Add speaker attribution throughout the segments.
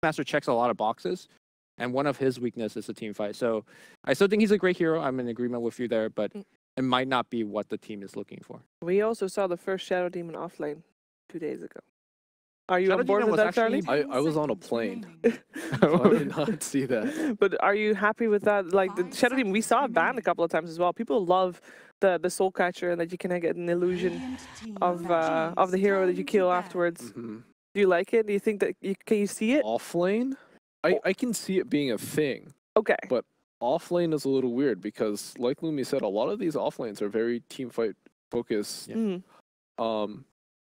Speaker 1: Beastmaster checks a lot of boxes, and one of his weaknesses is the team fight. So I still think he's a great hero. I'm in agreement with you there, but it might not be what the team is looking for.
Speaker 2: We also saw the first Shadow Demon offlane 2 days ago. Are you
Speaker 1: Shadow
Speaker 2: on board
Speaker 1: Demon
Speaker 2: with
Speaker 1: was
Speaker 2: that, Charlie?
Speaker 3: I was on a plane. I did not see that.
Speaker 2: But are you happy with that? Like the Shadow Demon, we saw it banned a couple of times as well. People love the Soul Catcher and that you can get an illusion of the hero that you kill afterwards. Do you like it? Do you think that can you see it?
Speaker 3: Offlane? I can see it being a thing.
Speaker 2: Okay.
Speaker 3: But offlane is a little weird because, like Lumi said, a lot of these offlanes are very team fight focused.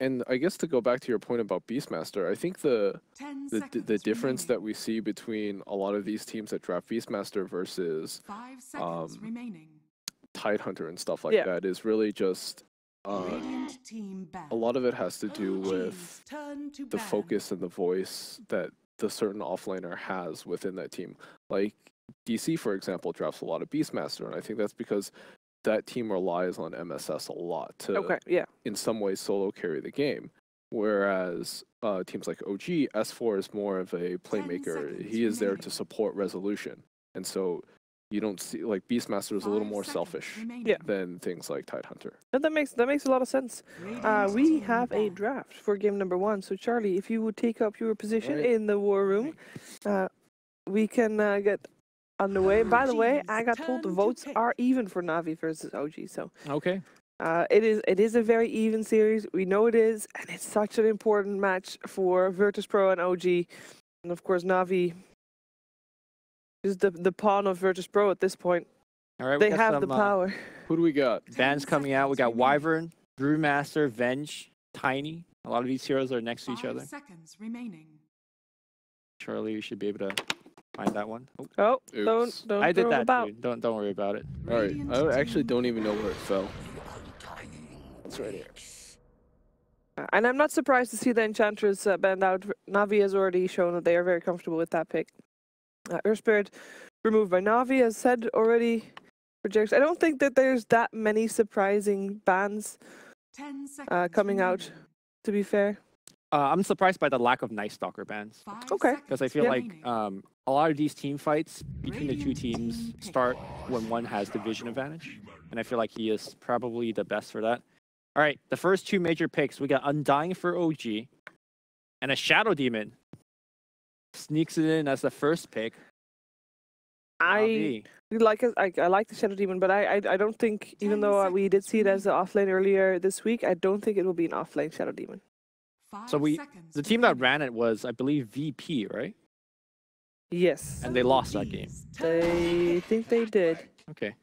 Speaker 3: And I guess to go back to your point about Beastmaster, I think the difference that we see between a lot of these teams that draft Beastmaster versus Tidehunter and stuff like that is really just a lot of it has to do with the focus and the voice that the certain offlaner has within that team. Like DC, for example, drafts a lot of Beastmaster, and I think that's because that team relies on MSS a lot to, in some ways, solo carry the game. Whereas teams like OG, S4 is more of a playmaker. He is there to support resolution. And so you don't see, like, Beastmaster is a little more selfish than things like Tidehunter.
Speaker 2: That makes a lot of sense. We have a draft for game number 1. So, Charlie, if you would take up your position in the war room, we can get underway. By the way, I got told the votes are even for Navi versus OG. So
Speaker 1: okay,
Speaker 2: it is a very even series. We know it is, and it's such an important match for Virtus.pro and OG, and of course Navi is the pawn of Virtus.pro at this point.
Speaker 1: All right,
Speaker 2: they have the power.
Speaker 3: Who do we got?
Speaker 1: Bans coming out. We got Wyvern, Brewmaster, Venge, Tiny. A lot of these heroes are next to each other.
Speaker 4: 5 seconds remaining.
Speaker 1: Charlie, you should be able to find that one.
Speaker 2: Oh,
Speaker 3: Oops.
Speaker 2: don't
Speaker 1: I did
Speaker 2: throw
Speaker 1: that
Speaker 2: about.
Speaker 1: too. Don't worry about it.
Speaker 3: All right, I actually don't even know where it fell. It's right here.
Speaker 2: And I'm not surprised to see the Enchantress banned out. Navi has already shown that they are very comfortable with that pick. Earth Spirit removed by Navi, as said already. Projects. I don't think that there's that many surprising bans coming out, to be fair.
Speaker 1: I'm surprised by the lack of Night Stalker bans.
Speaker 2: Okay.
Speaker 1: Because I feel like a lot of these team fights between the two teams start when one has division advantage. And I feel like he is probably the best for that. All right, the first two major picks, we got Undying for OG and a Shadow Demon. Sneaks it in as the first pick.
Speaker 2: I like the Shadow Demon, but I don't think, even though we did see it as an offlane earlier this week, I don't think it will be an offlane Shadow Demon.
Speaker 1: So the team that ran it was, I believe, VP, right?
Speaker 2: Yes.
Speaker 1: And they lost that game.
Speaker 2: They think they did.
Speaker 1: Okay.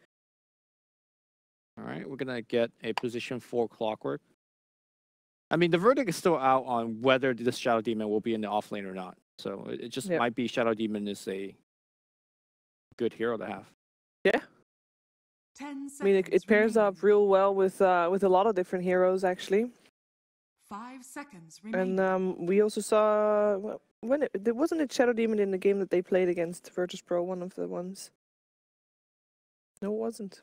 Speaker 1: All right, we're gonna get a position 4 Clockwork. I mean, the verdict is still out on whether this Shadow Demon will be in the offlane or not. So it just might be Shadow Demon is a good hero to have.
Speaker 2: Yeah. I mean, it pairs up real well with a lot of different heroes, actually.
Speaker 4: 5 seconds remaining.
Speaker 2: And we also saw there wasn't a Shadow Demon in the game that they played against Virtus.pro, one of the ones. No, it wasn't.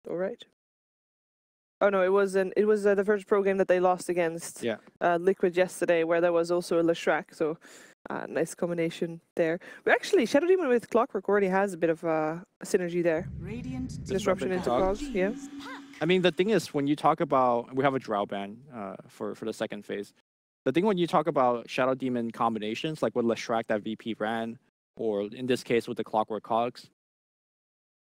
Speaker 2: All right. Oh no, it was the Virtus.pro game that they lost against Liquid yesterday, where there was also a Leshrac. So nice combination there. But actually, Shadow Demon with Clockwork already has a bit of a synergy there. Disruption into cogs, yeah.
Speaker 1: I mean, the thing is, when you talk about, we have a Drow ban for the second phase. The thing when you talk about Shadow Demon combinations, like with Leshrac that VP ran, or in this case with the Clockwork Cogs,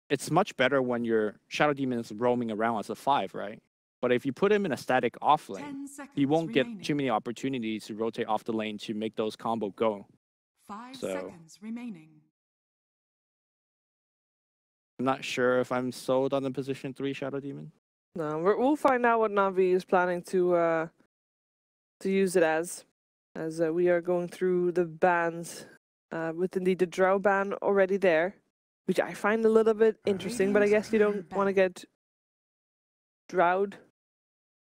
Speaker 1: it's much better when your Shadow Demon is roaming around as a 5, right? But if you put him in a static off lane, he won't get too many opportunities to rotate off the lane to make those combo go.
Speaker 4: 5 seconds remaining.
Speaker 1: I'm not sure if I'm sold on the position 3 Shadow Demon.
Speaker 2: No, we'll find out what Navi is planning to use it as we are going through the bans with indeed the Drow ban already there, which I find a little bit interesting, but I guess you don't want to get Drowed,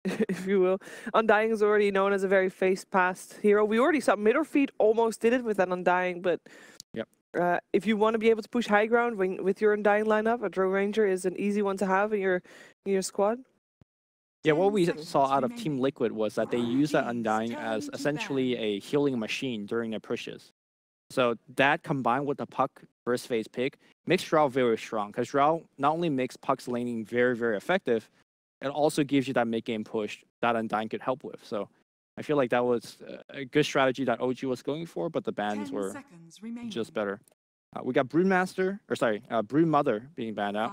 Speaker 2: if you will. Undying is already known as a very face-past hero. We already saw Midorfeet almost did it with an Undying, but if you want to be able to push high ground with your Undying lineup, a Drow Ranger is an easy one to have in your squad.
Speaker 1: Yeah, what we saw out of Team Liquid was that they used that Undying as essentially a healing machine during their pushes. So that combined with the puck first phase pick makes Drow very strong, because Drow not only makes puck's laning very, very effective, it also gives you that mid-game push that Undying could help with. So I feel like that was a good strategy that OG was going for, but the bans were just better. We got Broodmother being banned out,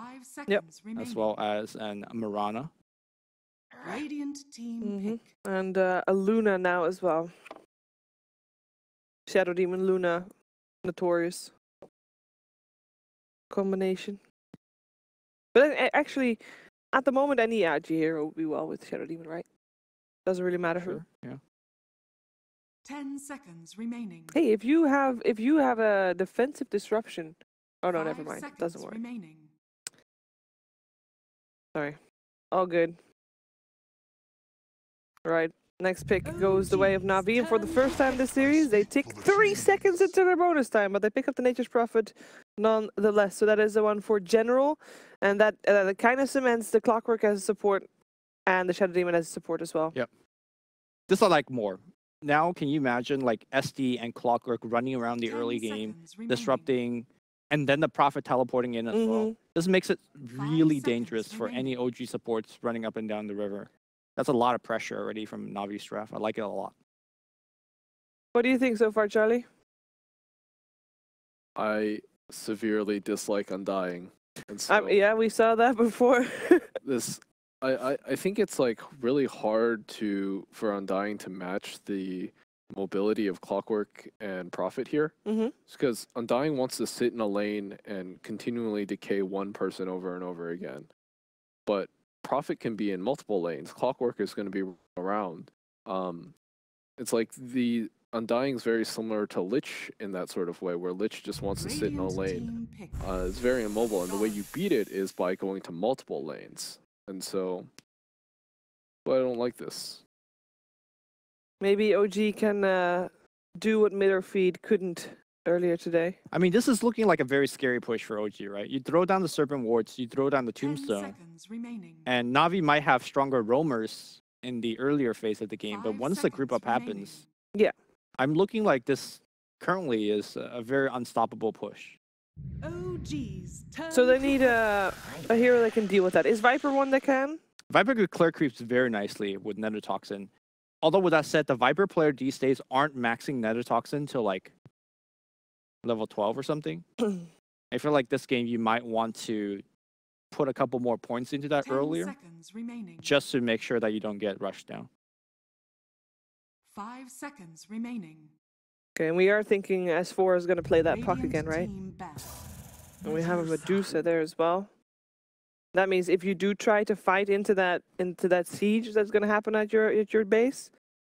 Speaker 1: as well as an Mirana.
Speaker 4: Radiant team pick.
Speaker 2: And a Luna now as well. Shadow Demon Luna, notorious combination. But actually, at the moment, any AG hero would be well with Shadow Demon, right? Doesn't really matter who.
Speaker 1: Yeah.
Speaker 4: 10 seconds remaining.
Speaker 2: Hey, if you have a defensive disruption, oh no,
Speaker 4: 5
Speaker 2: never mind. Doesn't work.
Speaker 4: remaining.
Speaker 2: Sorry, all good. All right. Next pick goes the way of Na'Vi, and for the first time this series, they take 3 seconds into their bonus time, but they pick up the Nature's Prophet nonetheless. So that is the one for General, and that kind of cements the Clockwork as a support and the Shadow Demon as a support as well.
Speaker 1: Yep. This I like more. Now, can you imagine like SD and Clockwork running around the early game, disrupting, and then the Prophet teleporting in as well? This makes it really dangerous for any OG supports running up and down the river. That's a lot of pressure already from Navi's draft. I like it a lot.
Speaker 2: What do you think so far, Charlie?
Speaker 3: I severely dislike Undying. And so
Speaker 2: Yeah, we saw that before.
Speaker 3: I think it's like really hard for Undying to match the mobility of Clockwork and Prophet here. It's because Undying wants to sit in a lane and continually decay one person over and over again. But Prophet can be in multiple lanes. Clockwork is going to be around. It's like the Undying is very similar to Lich in that sort of way, where Lich just wants to sit in a lane. It's very immobile, and the way you beat it is by going to multiple lanes. And so, I don't like this.
Speaker 2: Maybe OG can do what mid or feed couldn't earlier today.
Speaker 1: I mean, this is looking like a very scary push for OG, right? You throw down the Serpent Wards, you throw down the Tombstone, and Na'Vi might have stronger roamers in the earlier phase of the game, but once the group up happens,
Speaker 2: yeah,
Speaker 1: I'm looking like this currently is a very unstoppable push.
Speaker 2: So they need a hero that can deal with that. Is Viper one that can?
Speaker 1: Viper could clear creeps very nicely with Netotoxin. Although with that said, the Viper player these days aren't maxing Netotoxin till like level 12 or something. I feel like this game you might want to put a couple more points into that earlier, just to make sure that you don't get rushed down.
Speaker 4: 5 seconds remaining.
Speaker 2: Okay, and we are thinking S4 is going to play that puck again, right? And we have a Medusa there as well. That means if you do try to fight into that siege that's going to happen at your base,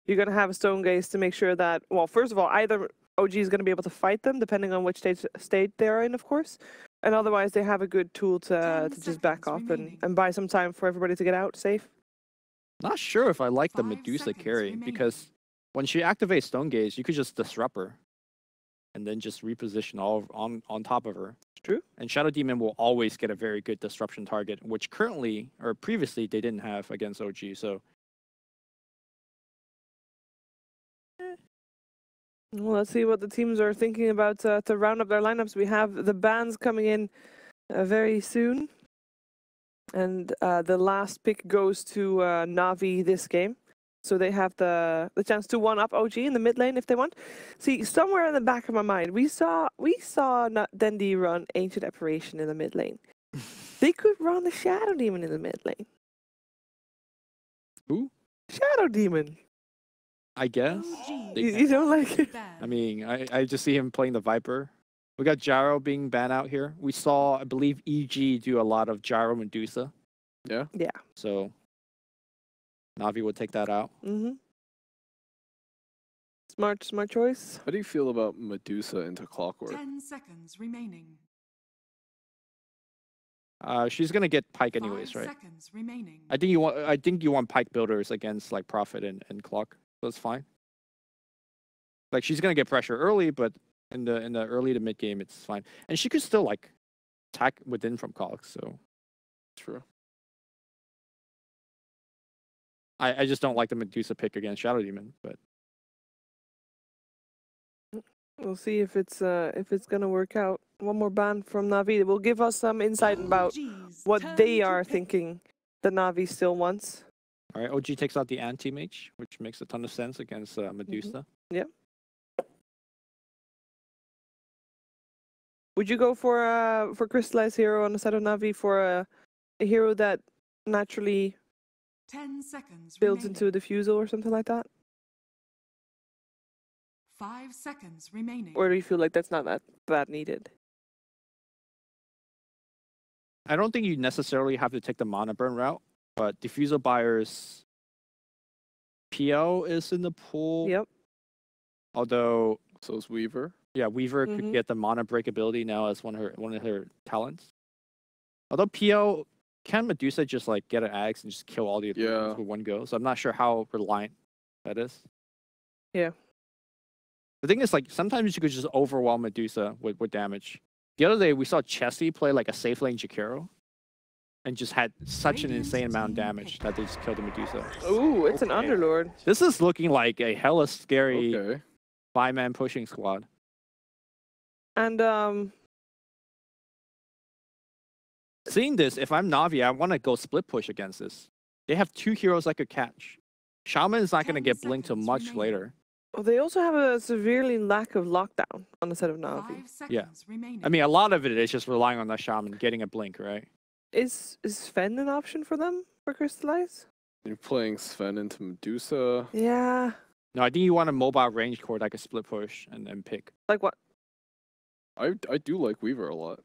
Speaker 2: you're going to have a Stone Gaze to make sure that, well, first of all, either OG is going to be able to fight them, depending on which state they are in, of course. And otherwise, they have a good tool to just back off and buy some time for everybody to get out safe.
Speaker 1: Not sure if I like the Medusa carry, because when she activates Stone Gaze, you could just disrupt her and then just reposition all on top of her.
Speaker 2: True.
Speaker 1: And Shadow Demon will always get a very good disruption target, which currently, or previously, they didn't have against OG, so...
Speaker 2: Well, let's see what the teams are thinking about to round up their lineups. We have the bans coming in very soon. And the last pick goes to Na'Vi this game. So they have the chance to one-up OG in the mid lane if they want. See, somewhere in the back of my mind, we saw Dendi run Ancient Apparition in the mid lane. They could run the Shadow Demon in the mid lane.
Speaker 1: Who?
Speaker 2: Shadow Demon.
Speaker 1: I guess.
Speaker 2: You don't like it?
Speaker 1: I mean, I just see him playing the Viper. We got Gyro being banned out here. We saw, I believe, EG do a lot of Gyro Medusa.
Speaker 3: Yeah?
Speaker 2: Yeah.
Speaker 1: So, Na'Vi would take that out.
Speaker 2: Smart choice.
Speaker 3: How do you feel about Medusa into Clockwork?
Speaker 4: 10 seconds remaining.
Speaker 1: She's gonna get Pike anyways,
Speaker 4: 5
Speaker 1: right?
Speaker 4: seconds remaining.
Speaker 1: I think you want Pike builders against like Prophet and Clock. So it's fine. Like she's gonna get pressure early, but in the early to mid game it's fine. And she could still like attack within from Clock, so
Speaker 3: True.
Speaker 1: I just don't like the Medusa pick against Shadow Demon, but
Speaker 2: We'll see if it's gonna work out. One more ban from Na'Vi. It will give us some insight about what they are thinking that Na'Vi still wants.
Speaker 1: All right, OG takes out the anti-mage, which makes a ton of sense against Medusa.
Speaker 2: Yeah. Would you go for Crystallized Hero on the side of Na'Vi for a hero that naturally
Speaker 4: 10 seconds
Speaker 2: builds
Speaker 4: remaining.
Speaker 2: into a diffusal or something like that?
Speaker 4: 5 seconds remaining.
Speaker 2: Or do you feel like that's not that needed?
Speaker 1: I don't think you necessarily have to take the mana burn route, but diffusal buyers PO is in the pool.
Speaker 2: Yep.
Speaker 1: Although
Speaker 3: So is Weaver.
Speaker 1: yeah, Weaver could get the mana break ability now as one of her talents. Although PO can Medusa just like get an axe and just kill all the
Speaker 3: Yeah.
Speaker 1: with one go. So I'm not sure how reliant that is.
Speaker 2: Yeah.
Speaker 1: The thing is, like, sometimes you could just overwhelm Medusa with damage. The other day, we saw Chessie play like a safe lane Jakiro and just had such an insane amount of damage that they just killed the Medusa.
Speaker 2: Ooh, it's an Underlord.
Speaker 1: This is looking like a hella scary
Speaker 3: Okay.
Speaker 1: 5-man pushing squad.
Speaker 2: And
Speaker 1: Seeing this, if I'm Na'Vi, I want to go split push against this. They have 2 heroes I could catch. Shaman is not going to
Speaker 4: 10
Speaker 1: get blinked till
Speaker 4: seconds
Speaker 1: much
Speaker 4: remaining.
Speaker 1: later.
Speaker 2: well, they also have a severely lack of lockdown on the side of Na'Vi.
Speaker 4: 5 seconds
Speaker 1: Yeah.
Speaker 4: remaining.
Speaker 1: I mean, a lot of it is just relying on the Shaman getting a blink, right?
Speaker 2: Is Sven an option for them for Crystallize?
Speaker 3: You're playing Sven into Medusa.
Speaker 2: Yeah.
Speaker 1: No, I think you want a mobile range core that could split push and then pick.
Speaker 2: Like what?
Speaker 3: I do like Weaver a lot.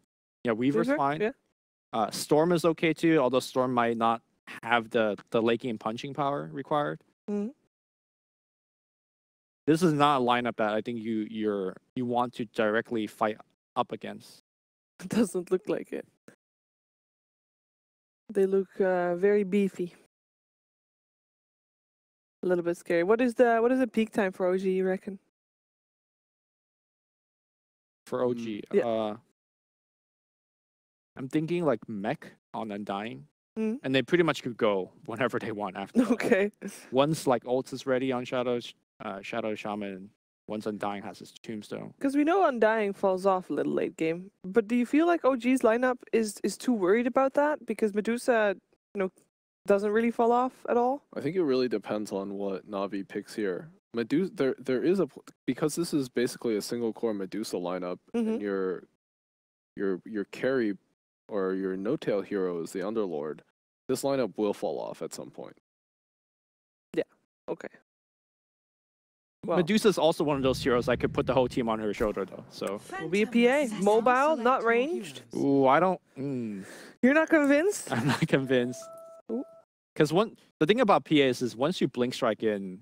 Speaker 1: Yeah, Weaver's
Speaker 2: Weaver?
Speaker 1: fine.
Speaker 2: Yeah.
Speaker 1: Storm is okay too, although Storm might not have the laking and punching power required.
Speaker 2: Mhm.
Speaker 1: This is not a lineup that I think you want to directly fight up against.
Speaker 2: It doesn't look like it. They look very beefy. A little bit scary. What is the peak time for OG, you reckon?
Speaker 1: For OG.
Speaker 2: Yeah.
Speaker 1: I'm thinking like mech on Undying.
Speaker 2: Mhm.
Speaker 1: And they pretty much could go whenever they want after that.
Speaker 2: Okay.
Speaker 1: Once like ult is ready on Shadow Shaman, once Undying has his tombstone.
Speaker 2: Because we know Undying falls off a little late game. But do you feel like OG's lineup is too worried about that? Because Medusa, doesn't really fall off at all?
Speaker 3: I think it really depends on what Na'Vi picks here. Medusa, there is because this is basically a single core Medusa lineup, and your carry or your no-tail hero is the Underlord. This lineup will fall off at some point.
Speaker 2: Okay. Well,
Speaker 1: Medusa's also one of those heroes I could put the whole team on her shoulder though. So
Speaker 2: will be a PA. Mobile, not ranged.
Speaker 1: ooh, I don't.
Speaker 2: You're not convinced?
Speaker 1: I'm not convinced. Because the thing about PAs is once you blink strike in,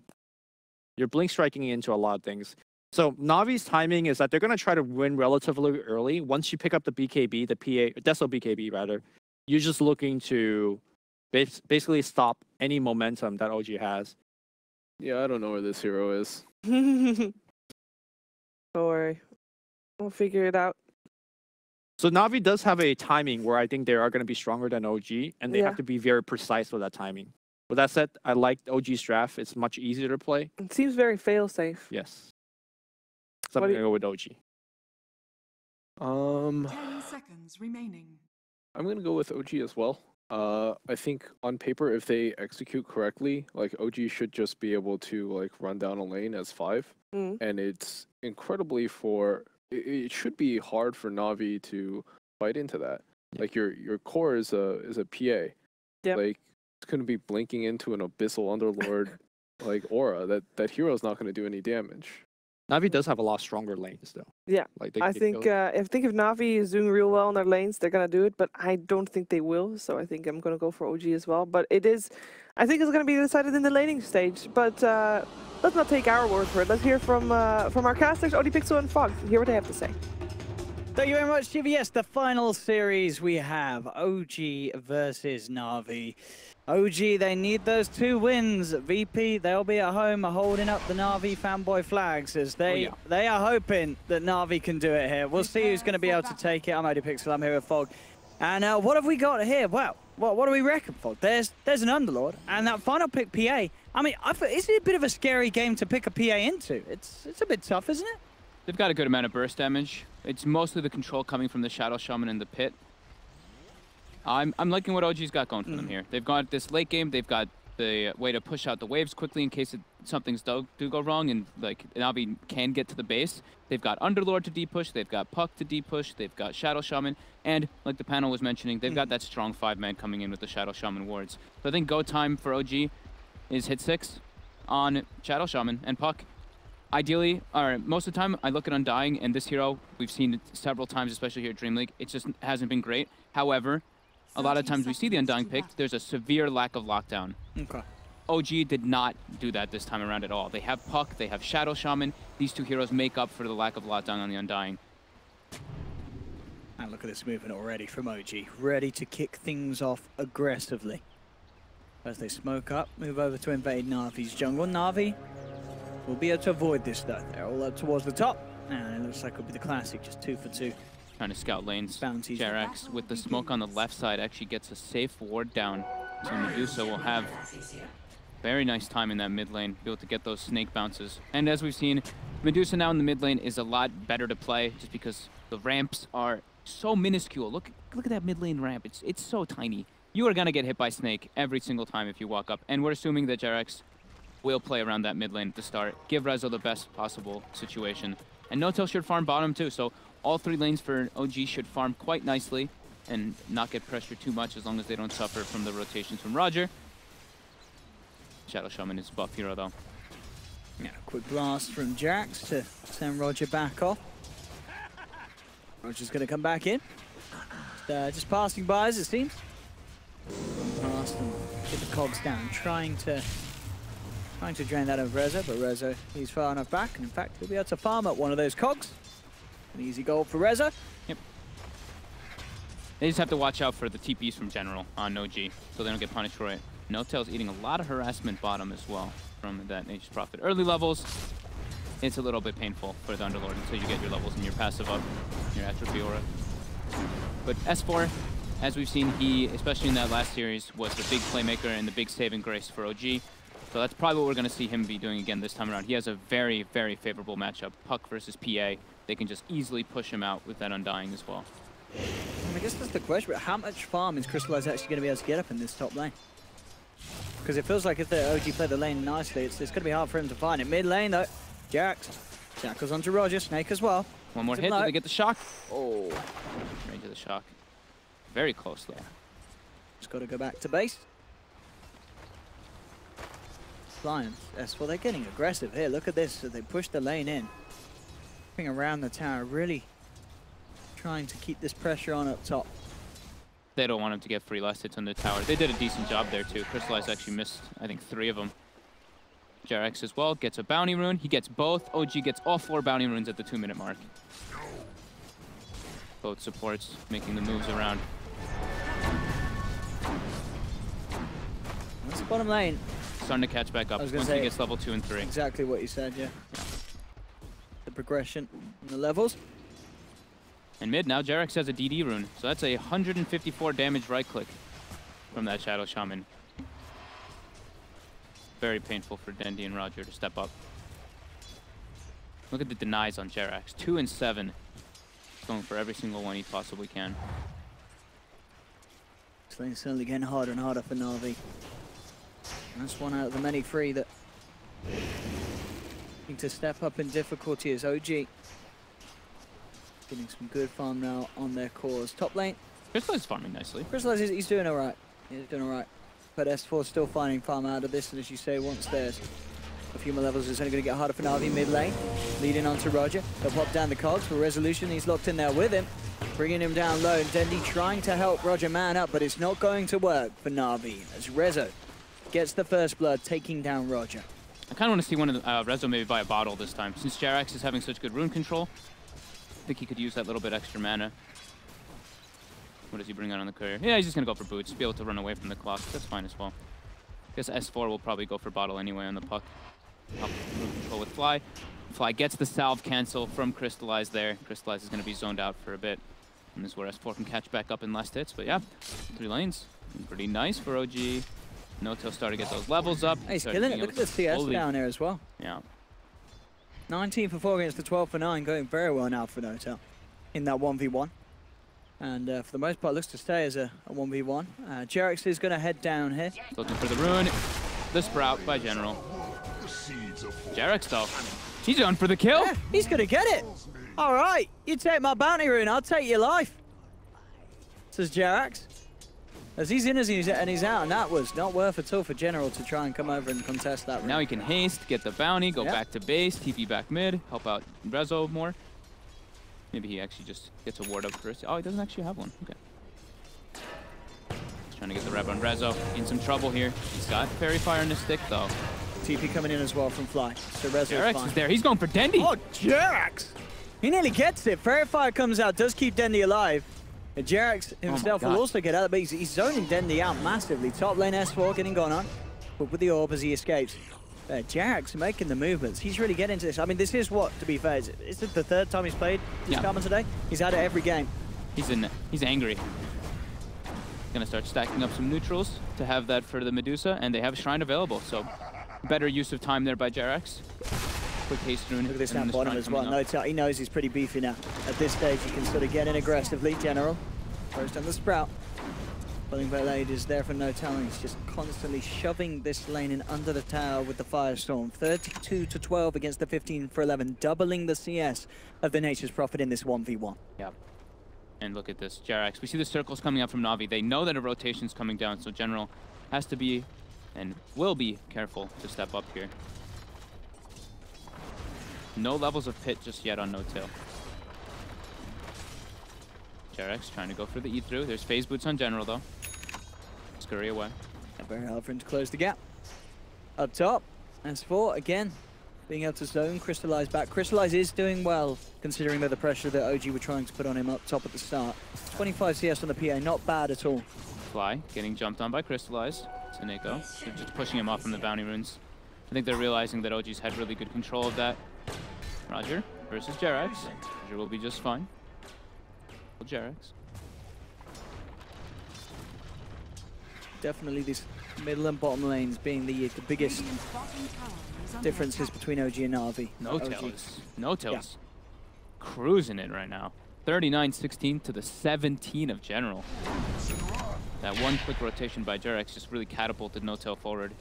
Speaker 1: you're blink striking into a lot of things. So Navi's timing is that they're going to try to win relatively early. Once you pick up the BKB, the PA, Deso BKB rather, you're just looking to basically stop any momentum that OG has.
Speaker 3: Yeah, I don't know where this hero is.
Speaker 2: Don't worry. We'll figure it out.
Speaker 1: So Na'Vi does have a timing where I think they are going to be stronger than OG, and they
Speaker 2: Yeah.
Speaker 1: have to be very precise with that timing. With that said, I like OG's draft. It's much easier to play.
Speaker 2: It seems very fail-safe.
Speaker 1: Yes. So I'm
Speaker 2: What do
Speaker 1: going to go with OG.
Speaker 4: 10 seconds remaining.
Speaker 3: I'm gonna go with OG as well. I think on paper, if they execute correctly, like OG should just be able to like run down a lane as 5,
Speaker 2: Mm.
Speaker 3: and it's incredibly it should be hard for Na'Vi to fight into that. Like your core is a PA.
Speaker 2: Yep.
Speaker 3: Like it's gonna be blinking into an abyssal underlord like aura. That hero's not gonna do any damage.
Speaker 1: Na'Vi does have a lot stronger lanes though.
Speaker 2: Yeah,
Speaker 1: Like they
Speaker 2: I
Speaker 1: can
Speaker 2: think
Speaker 1: kill-
Speaker 2: if Na'Vi is doing real well in their lanes, they're gonna do it. But I don't think they will. So I think I'm gonna go for OG as well. But I think it's gonna be decided in the laning stage. But let's not take our word for it. Let's hear from our casters, ODPixel and Fog. Hear what they have to say.
Speaker 5: Thank you very much, Chibi. Yes, the final series we have OG versus Na'Vi. OG, they need those 2 wins. VP, they'll be at home holding up the Na'Vi fanboy flags as they are hoping that Na'Vi can do it here. We'll see who's going to be able to take it. I'm ODPixel, I'm here with Fog. And what have we got here? Well, what do we reckon, Fog? There's an Underlord, and that final pick PA. I mean, it's a bit of a scary game to pick a PA into. It's a bit tough, isn't it?
Speaker 6: They've got a good amount of burst damage. It's mostly the control coming from the Shadow Shaman in the pit. I'm liking what OG's got going for them here. They've got this late game. They've got the way to push out the waves quickly in case something's do go wrong, and like Navi can get to the base. They've got Underlord to deep-push. They've got Puck to deep-push. They've got Shadow Shaman. And like the panel was mentioning, they've got that strong 5-man coming in with the Shadow Shaman wards. So I think go time for OG is hit 6 on Shadow Shaman and Puck. Ideally, or most of the time, I look at Undying, and this hero, we've seen it several times, especially here at DreamLeague. It just hasn't been great. However, a lot of times we see the Undying picked, there's a severe lack of lockdown.
Speaker 5: Okay.
Speaker 6: OG did not do that this time around at all. They have Puck, they have Shadow Shaman. These two heroes make up for the lack of lockdown on the Undying.
Speaker 5: And look at this movement already from OG, ready to kick things off aggressively. As they smoke up, move over to invade Navi's jungle. Navi will be able to avoid this though. They're all up towards the top, and it looks like it'll be the classic, just 2 for 2.
Speaker 6: Trying to scout lanes.
Speaker 5: Bounties.
Speaker 6: Jerax with the smoke on the left side actually gets a safe ward down. So Medusa will have very nice time in that mid lane, be able to get those snake bounces. And as we've seen, Medusa now in the mid lane is a lot better to play just because the ramps are so minuscule. Look at that mid lane ramp. It's so tiny. You are gonna get hit by snake every single time if you walk up. And we're assuming that Jerax will play around that mid lane at the start, give Rezo the best possible situation. And Notel should farm bottom too, so all 3 lanes for OG should farm quite nicely and not get pressured too much as long as they don't suffer from the rotations from Roger. Shadow Shaman is buff hero though.
Speaker 5: Yeah, quick blast from Jax to send Roger back off. Roger's gonna come back in. Just passing by as it seems. Past and get the cogs down, trying to drain that of Rezo, but Rezo, he's far enough back, and in fact, he'll be able to farm up one of those cogs. An easy goal for Rezo.
Speaker 6: Yep. They just have to watch out for the TPs from General on OG, so they don't get punished for it. Notel's eating a lot of harassment bottom as well from that Nature's Prophet. Early levels, it's a little bit painful for the Underlord until you get your levels and your passive up, your Atrophy Aura. But S4, as we've seen, he, especially in that last series, was the big playmaker and the big saving grace for OG. So that's probably what we're going to see him be doing again this time around. He has a very, very favorable matchup. Puck versus PA. They can just easily push him out with that Undying as well.
Speaker 5: I guess that's the question, but how much farm is Crystallize actually going to be able to get up in this top lane? Because it feels like if the OG play the lane nicely, it's going to be hard for him to find it. Mid lane though, Jax. Jackals onto Roger, Snake as well.
Speaker 6: One more hit, do they get the shock? Oh, range of the shock. Very close though.
Speaker 5: Just got to go back to base. Lions, S4, they're getting aggressive here. Look at this, so they push the lane in. Moving around the tower, really trying to keep this pressure on up top.
Speaker 6: They don't want him to get free last hits on the tower. They did a decent job there too. Crystallize actually missed, I think, 3 of them. Jerax as well gets a bounty rune. He gets both. OG gets all 4 bounty runes at the 2-minute mark. Both supports making the moves around.
Speaker 5: That's the bottom lane.
Speaker 6: Starting to catch back up once he gets level 2 and 3.
Speaker 5: Exactly what you said, yeah. The progression in the levels.
Speaker 6: And mid now, Jerax has a DD rune, so that's a 154 damage right click from that Shadow Shaman. Very painful for Dendi and Roger to step up. Look at the denies on Jerax, 2 and 7. He's going for every single one he possibly can.
Speaker 5: This lane's certainly getting harder and harder for Na'Vi. That's one out of the many 3 that need to step up in difficulty is OG. Getting some good farm now on their cores. Top lane.
Speaker 6: Crystallize is farming nicely.
Speaker 5: Crystallize, he's doing alright. He's doing alright. But S4 still finding farm out of this, and as you say, once there's a few more levels, it's only going to get harder for Na'Vi mid lane. Leading on to Roger. They'll pop down the cogs for Resolution. He's locked in there with him. Bringing him down low. And Dendi trying to help Roger man up, but it's not going to work for Na'Vi as Rezo gets the first blood, taking down Roger.
Speaker 6: I kind of want to see one of the, Rezo maybe buy a bottle this time. Since Jerax is having such good rune control, I think he could use that little bit extra mana. What does he bring out on the courier? Yeah, he's just going to go for boots, be able to run away from the clock. That's fine as well. I guess S4 will probably go for bottle anyway on the Puck. Up rune control with Fly. Fly gets the salve cancel from Crystallize there. Crystallize is going to be zoned out for a bit. And this is where S4 can catch back up in last hits. But yeah, 3 lanes. Pretty nice for OG. Noto started to get those levels up.
Speaker 5: He's killing it. Look at the CS down there as well.
Speaker 6: Yeah.
Speaker 5: 19 for 4 against the 12 for 9, going very well now for Notel in that 1v1. And for the most part, looks to stay as a 1v1. Jerex is going to head down here.
Speaker 6: Looking for the rune. The Sprout by General. Jerex, though. He's going for the kill.
Speaker 5: Yeah, he's going to get it. All right, you take my bounty rune, I'll take your life, says Jerex. As he's in and he's out, and that was not worth it all for General to try and come over and contest that rune.
Speaker 6: Now he can haste, get the bounty, go back to base, TP back mid, help out Rezo more. Maybe he actually just gets a ward up first. Oh, he doesn't actually have one. Okay. He's trying to get the rev on Rezo. In some trouble here. He's got Fairy Fire in his stick, though.
Speaker 5: TP coming in as well from Fly. So Rezo
Speaker 6: Jerex is there. He's going for Dendi.
Speaker 5: Oh, Jerex! He nearly gets it. Fairy Fire comes out, does keep Dendi alive. And Jerex himself will also get out, but he's zoning Dendi out massively. Top lane S4 getting gone on, but with the orb as he escapes. Jerex making the movements. He's really getting into this. I mean, this is what, to be fair, is it the third time he's played this Carmen today? He's had it every game.
Speaker 6: He's angry. Gonna start stacking up some neutrals to have that for the Medusa, and they have Shrine available, so better use of time there by Jerex. Quick haste rune.
Speaker 5: Look at this down bottom as well. He knows he's pretty beefy now. At this stage, he can sort of get in aggressively. General throws down the Sprout. Pulling Blade is there for Notel, and he's just constantly shoving this lane in under the tower with the Firestorm. 32 to 12 against the 15 for 11, doubling the CS of the Nature's Prophet in this 1v1.
Speaker 6: Yeah. And look at this, Jerex. We see the circles coming up from Na'Vi. They know that a rotation's coming down, so General has to be and will be careful to step up here. No levels of pit just yet on Notel. Jerex trying to go for the E-through. There's phase boots on General, though. Scurry away.
Speaker 5: Very hard for him to close the gap. Up top, S4 again, being able to zone, Crystallize back. Crystallize is doing well, considering the pressure that OG were trying to put on him up top at the start. 25 CS on the PA, not bad at all.
Speaker 6: Fly, getting jumped on by Crystallize. Taneko, they're just pushing him off from the bounty runes. I think they're realizing that OG's had really good control of that. Roger versus Jerex. Roger will be just fine. Jerex.
Speaker 5: Definitely these middle and bottom lanes being the biggest differences between OG and Na'Vi.
Speaker 6: Notel's cruising it right now. 39-16 to the 17 of General. That one quick rotation by Jerex just really catapulted Notel forward.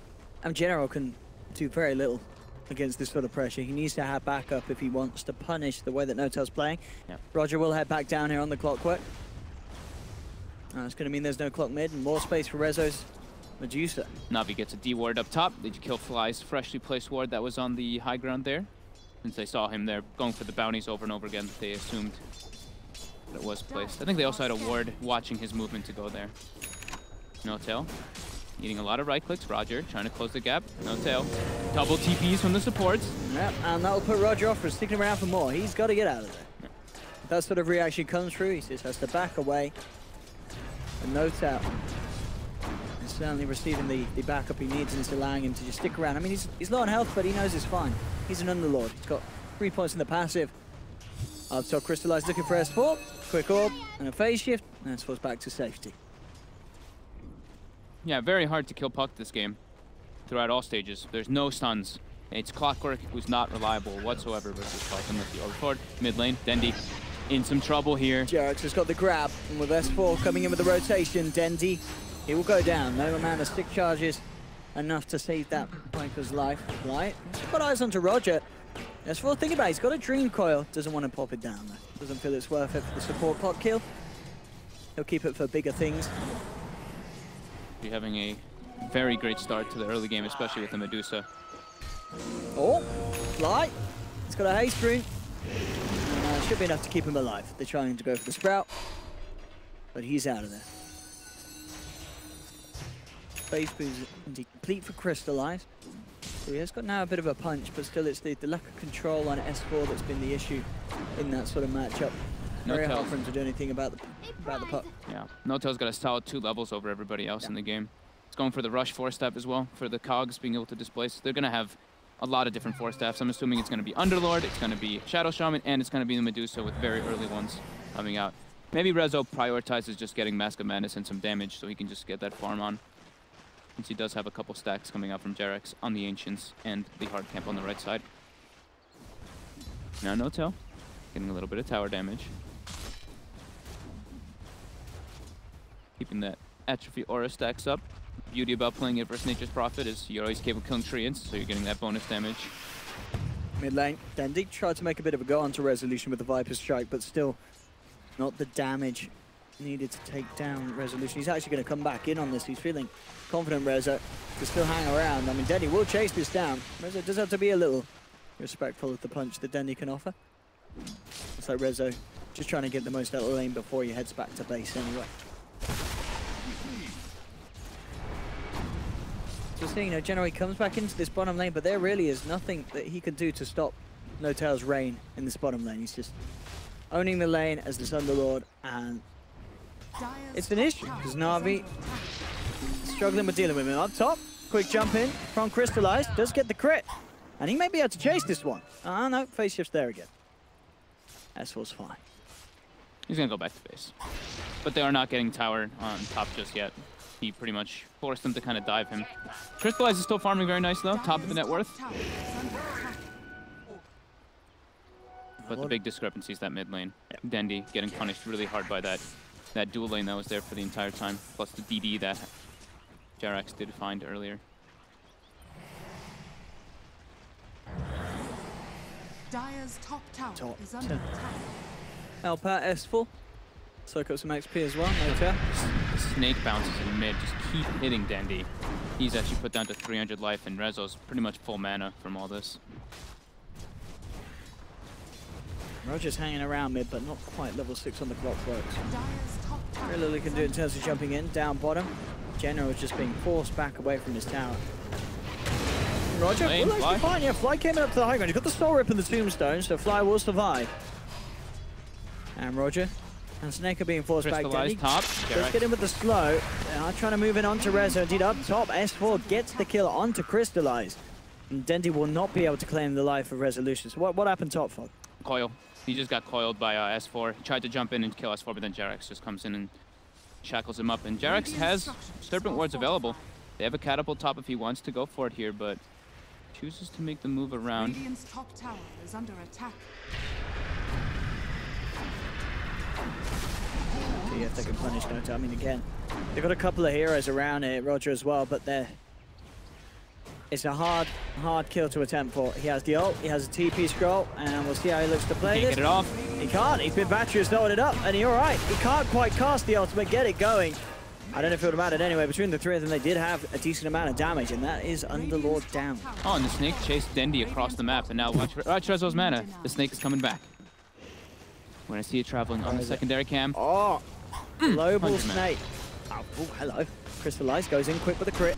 Speaker 5: And General can do very little against this sort of pressure. He needs to have backup if he wants to punish the way that Notel's playing. Yeah. Roger will head back down here on the clockwork. It's going to mean there's no clock mid and more space for Rezo's Medusa.
Speaker 6: Na'Vi gets a D ward up top. They kill Fly's freshly placed ward that was on the high ground there. Since they saw him there going for the bounties over and over again, they assumed that it was placed. I think they also had a ward watching his movement to go there. Notel eating a lot of right clicks. Roger trying to close the gap. Notel. Double TPs from the supports.
Speaker 5: Yep, and that'll put Roger off for sticking around for more. He's got to get out of there. Yep. If that sort of reaction comes through, he just has to back away. And Notel is certainly receiving the backup he needs, and it's allowing him to just stick around. I mean, he's low on health, but he knows it's fine. He's an Underlord. He's got 3 points in the passive. Up top, Crystallize looking for S4. Quick orb and a phase shift, and S4's back to safety.
Speaker 6: Yeah, very hard to kill Puck this game throughout all stages. There's no stuns. It's Clockwork, who's not reliable whatsoever versus Puck unless he overforward. Mid lane, Dendi in some trouble here.
Speaker 5: Jerex has got the grab, and with S4 coming in with the rotation, Dendi, he will go down. No amount of stick charges enough to save that Piper's life. Right, he's got eyes onto Roger. S4, think about it, he's got a Dream Coil, doesn't want to pop it down though. Doesn't feel it's worth it for the support clock kill. He'll keep it for bigger things.
Speaker 6: You're having a very great start to the early game, especially with the Medusa.
Speaker 5: Oh, Fly. He's got a haste rune. Should be enough to keep him alive. They're trying to go for the Sprout, but he's out of there. Phase boost indeed complete for Crystallize. So he has got now a bit of a punch, but still it's the lack of control on S4 that's been the issue in that sort of matchup. Very hard for him to do anything about the puck.
Speaker 6: Yeah, Notel's got a solid 2 levels over everybody else in the game. It's going for the rush 4-step as well, for the cogs being able to displace. They're going to have a lot of different 4-steps. I'm assuming it's going to be Underlord, it's going to be Shadow Shaman, and it's going to be the Medusa with very early ones coming out. Maybe Rezo prioritizes just getting Mask of Madness and some damage so he can just get that farm on. Since he does have a couple stacks coming out from Jerex on the Ancients and the hard camp on the right side. Now no tail. Getting a little bit of tower damage. Keeping that atrophy aura stacks up. Beauty about playing it versus Nature's Prophet is you're always capable of killing treants, so you're getting that bonus damage.
Speaker 5: Mid lane, Dendi tried to make a bit of a go onto Resolution with the Viper Strike, but still not the damage needed to take down Resolution. He's actually going to come back in on this. He's feeling confident, Rezo, to still hang around. I mean, Dendi will chase this down. Rezo does have to be a little respectful of the punch that Dendi can offer. It's like Rezo just trying to get the most out of the lane before he heads back to base anyway. So seeing, you know, generally comes back into this bottom lane, but there really is nothing that he can do to stop No-Tail's reign in this bottom lane. He's just owning the lane as this Underlord, and it's an issue because Na'Vi struggling with dealing with him. Up top, quick jump in from Crystallize, does get the crit, and he may be able to chase this one. No, phase shift's there again. S4's fine.
Speaker 6: He's gonna go back to base. But they are not getting tower on top just yet. He pretty much forced them to kind of dive him. Crystallize is still farming very nice though, top of the net worth. But the big discrepancy is that mid lane. Dendi getting punished really hard by that dual lane that was there for the entire time, plus the DD that Jerax did find earlier.
Speaker 4: Dire's top tower is under attack.
Speaker 5: Alpa S4. Soak up some XP as well, No-Tail.
Speaker 6: The snake bounces in mid, just keep hitting Dendi. He's actually put down to 300 life, and Rezo's pretty much full mana from all this.
Speaker 5: Roger's hanging around mid, but not quite level 6 on the clockworks. Very little he can do in terms of jumping in, down bottom. General is just being forced back away from his tower. Roger will actually fine, yeah, Fly came up to the high ground. He's got the Soul Rip and the Tombstone, so Fly will survive. And Roger and Snake are being forced back down. Let's get in with the slow. They are trying to move in onto Rezo. Indeed, up top, S4 gets the kill onto Crystallize. And Dendi will not be able to claim the life of Resolution. So what happened top, Fog?
Speaker 6: Coil. He just got coiled by S4. He tried to jump in and kill S4, but then Jerax just comes in and shackles him up. And Jerax has Serpent Wards available. They have a catapult top if he wants to go for it here, but chooses to make the move around.
Speaker 4: Radiant's top tower is under attack.
Speaker 5: See if they can punish No-Tail. I mean, again, they've got a couple of heroes around here, Roger as well, but it's a hard kill to attempt for. He has the ult, he has a TP scroll, and we'll see how he looks to play this.
Speaker 6: Get it off.
Speaker 5: He can't. He's been battery started up, and he's all right. He can't quite cast the ultimate, get it going. I don't know if it would have mattered anyway. Between the three of them, they did have a decent amount of damage, and that is Underlord down.
Speaker 6: Oh, and the snake chased Dendi across the map, and now watch Rezo's mana. The snake is coming back. When I see it traveling on the secondary cam.
Speaker 5: Oh, global snake. Oh, hello. Crystallize goes in quick with a crit.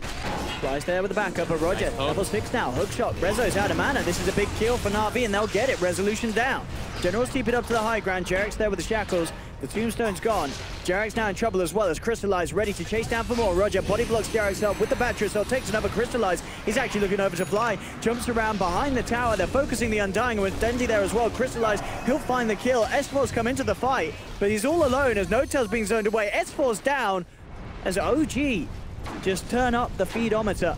Speaker 5: Flies there with the backup of Roger. Level 6 now. Hook shot. Rezo's out of mana. This is a big kill for Na'Vi, and they'll get it. Resolution down. Generals keep it up to the high ground. Jerax there with the shackles. The Tombstone's gone. Jerax now in trouble as well as Crystallize ready to chase down for more. Roger body blocks Jerax up with the battery, so takes another Crystallize. He's actually looking over to Fly. Jumps around behind the tower. They're focusing the Undying with Dendi there as well. Crystallize, he'll find the kill. S4's come into the fight, but he's all alone as No-Tail's being zoned away. S4's down as OG just turn up the feedometer.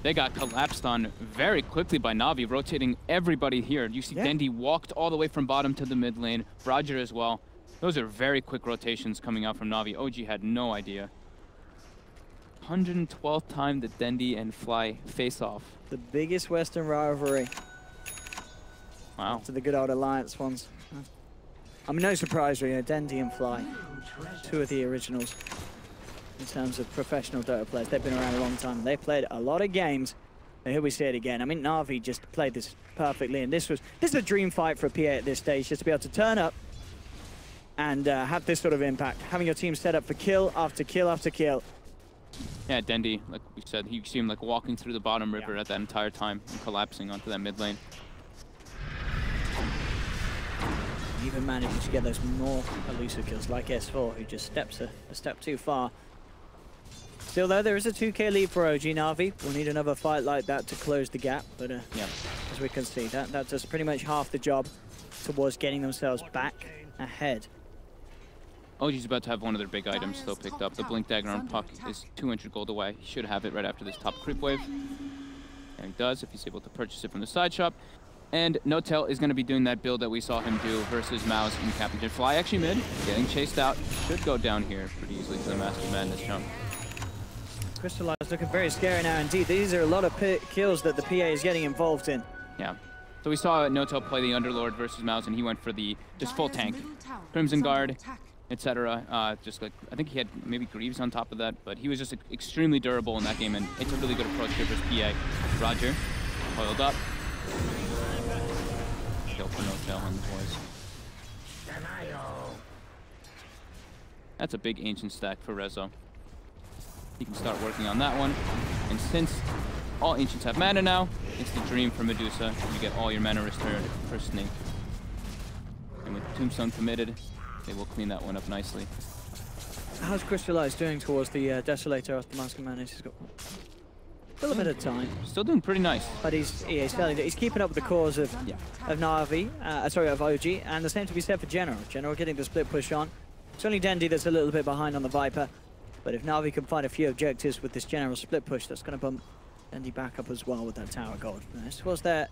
Speaker 6: They got collapsed on very quickly by Na'Vi, rotating everybody here. You see Dendi walked all the way from bottom to the mid lane. Roger as well. Those are very quick rotations coming out from Na'Vi. OG had no idea. 112th time that Dendi and Fly face off.
Speaker 5: The biggest Western rivalry.
Speaker 6: Wow.
Speaker 5: To the good old Alliance ones. I mean, no surprise really, Dendi and Fly. Two of the originals in terms of professional Dota players. They've been around a long time. They've played a lot of games. And here we see it again. I mean, Na'Vi just played this perfectly. And this is a dream fight for a PA at this stage, just to be able to turn up and have this sort of impact. Having your team set up for kill after kill after kill.
Speaker 6: Yeah, Dendi, like we said, he seemed like walking through the bottom river at that entire time and collapsing onto that mid lane.
Speaker 5: Even managing to get those more elusive kills like S4, who just steps a step too far. Still though, there is a 2k lead for OG Na'Vi. We'll need another fight like that to close the gap, but as we can see, that does pretty much half the job towards getting themselves back ahead.
Speaker 6: OG's about to have one of their big items still picked up. The Blink Dagger on Puck is 200 gold away. He should have it right after this top creep wave. And he does if he's able to purchase it from the side shop. And Notel is going to be doing that build that we saw him do versus Mouse in Captain. Fly actually mid, getting chased out. Should go down here pretty easily to the Master Madness jump.
Speaker 5: Crystallize looking very scary now indeed. These are a lot of kills that the PA is getting involved in.
Speaker 6: Yeah. So we saw Notel play the Underlord versus Mouse, and he went for the just full tank. Crimson Guard, etc. Just like, I think he had maybe Greaves on top of that, but he was just extremely durable in that game, and it's a really good approach here versus PA. Roger, coiled up. Kill for Notel on the boys. That's a big Ancient stack for Rezo. He can start working on that one. And since all Ancients have mana now, it's the dream for Medusa. You get all your mana returned for Snake. And with Tombstone committed, they will clean that one up nicely.
Speaker 5: How's Crystallize doing towards the Desolator after Master Madness? He's got a little bit of time.
Speaker 6: Still doing pretty nice.
Speaker 5: But he's keeping up with the cause of Na'Vi, of OG, and the same to be said for General. General getting the split push on. It's only Dendi that's a little bit behind on the Viper, but if Na'Vi can find a few objectives with this General split push, that's going to bump Dendi back up as well with that Tower Gold. This was there,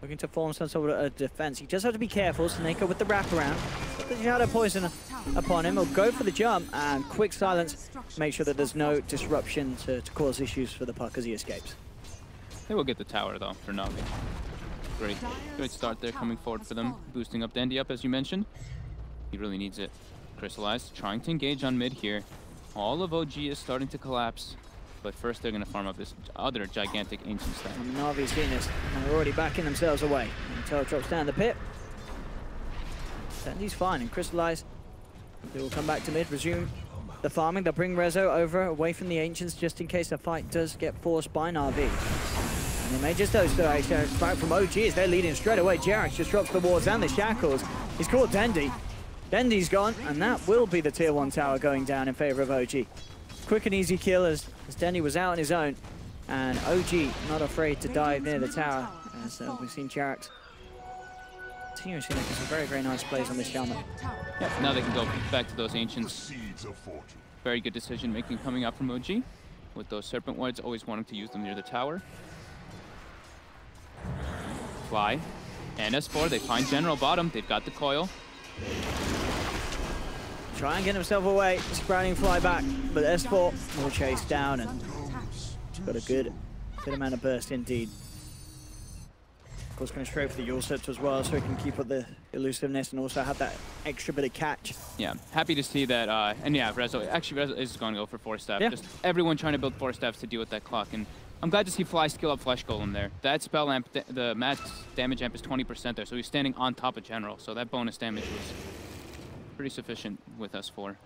Speaker 5: looking to form some sort of defense. You just have to be careful. Snako with the wraparound. Put the Shadow Poison upon him. He'll go for the jump and quick silence. Make sure that there's no disruption to cause issues for the puck as he escapes.
Speaker 6: They will get the tower though for Na'Vi. Great start there coming forward for them. Boosting up Dendi up as you mentioned. He really needs it. Crystallize trying to engage on mid here. All of OG is starting to collapse. But first they're going to farm up this other gigantic Ancient stack.
Speaker 5: Na'Vi's seen this, and they're already backing themselves away. Until drops down the pit. Dendi's fine, and Crystallize, they will come back to mid, resume the farming. They'll bring Rezo over, away from the Ancients, just in case the fight does get forced by Na'Vi. And they may just back from OG as they're leading straight away. Jerax just drops the wards and the shackles. He's caught Dendi. Dendi's gone, and that will be the tier 1 tower going down in favor of OG. Quick and easy kill as Dendi was out on his own, and OG not afraid to dive near the tower, as we've seen Jerax continuously making some very, very nice plays on this Shaman.
Speaker 6: Yep, now they can go back to those Ancients. Very good decision making coming out from OG, with those Serpent Wards, always wanting to use them near the tower. Fly, and S4, they find General bottom, they've got the coil.
Speaker 5: Try and get himself away, sprouting Fly back, but S4 will chase down and got a good amount of burst indeed. Of course, going straight for the Yule Scepter as well, so he can keep up the elusiveness and also have that extra bit of catch.
Speaker 6: Yeah, happy to see that. And yeah, Rezo is going to go for 4-staff. Yeah. Just everyone trying to build 4-staffs to deal with that clock. And I'm glad to see Fly skill up Flesh Golem there. That spell amp, the max damage amp is 20% there, so he's standing on top of General. So that bonus damage was pretty sufficient with S4.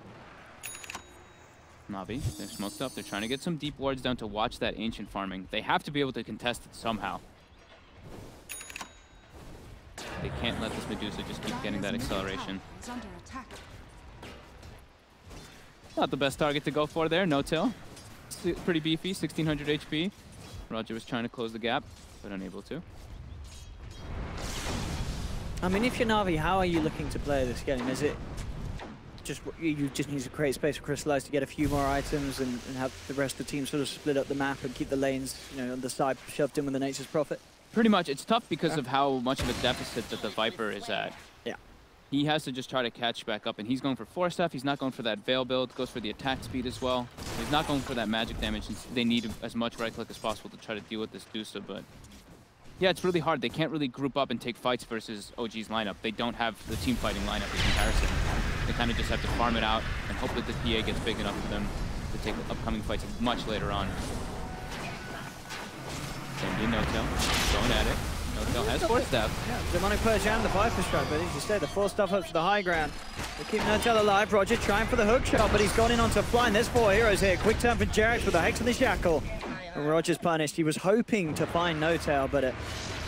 Speaker 6: Na'Vi, they're smoked up. They're trying to get some deep wards down to watch that Ancient farming. They have to be able to contest it somehow. They can't let this Medusa just keep getting that acceleration. Not the best target to go for there, Notel. Pretty beefy, 1600 HP. Roger was trying to close the gap, but unable to.
Speaker 5: I mean, if you're Na'Vi, how are you looking to play this game? Is it just you just need to create space for Crystallize to get a few more items and have the rest of the team sort of split up the map and keep the lanes, you know, on the side shoved in with the Nature's Prophet?
Speaker 6: Pretty much. It's tough because of how much of a deficit that the Viper is at.
Speaker 5: Yeah.
Speaker 6: He has to just try to catch back up, and he's going for 4-staff. He's not going for that Veil build. Goes for the attack speed as well. He's not going for that magic damage. They need as much right-click as possible to try to deal with this Dusa, but yeah, it's really hard. They can't really group up and take fights versus OG's lineup. They don't have the team fighting lineup in comparison. They kind of just have to farm it out and hope that the PA gets big enough for them to take upcoming fights much later on. Dendi, Notel, going at it. Notel has 4-staff.
Speaker 5: Yeah, Demonic Purge and the Viper Strike, but as you said, the 4-staff up to the high ground. They keep Notel alive. Roger trying for the hook shot, but he's gone in onto Fly, and there's 4 heroes here. Quick turn for Jerax with the Hex and the Shackle. And Roger's punished. He was hoping to find Notel, but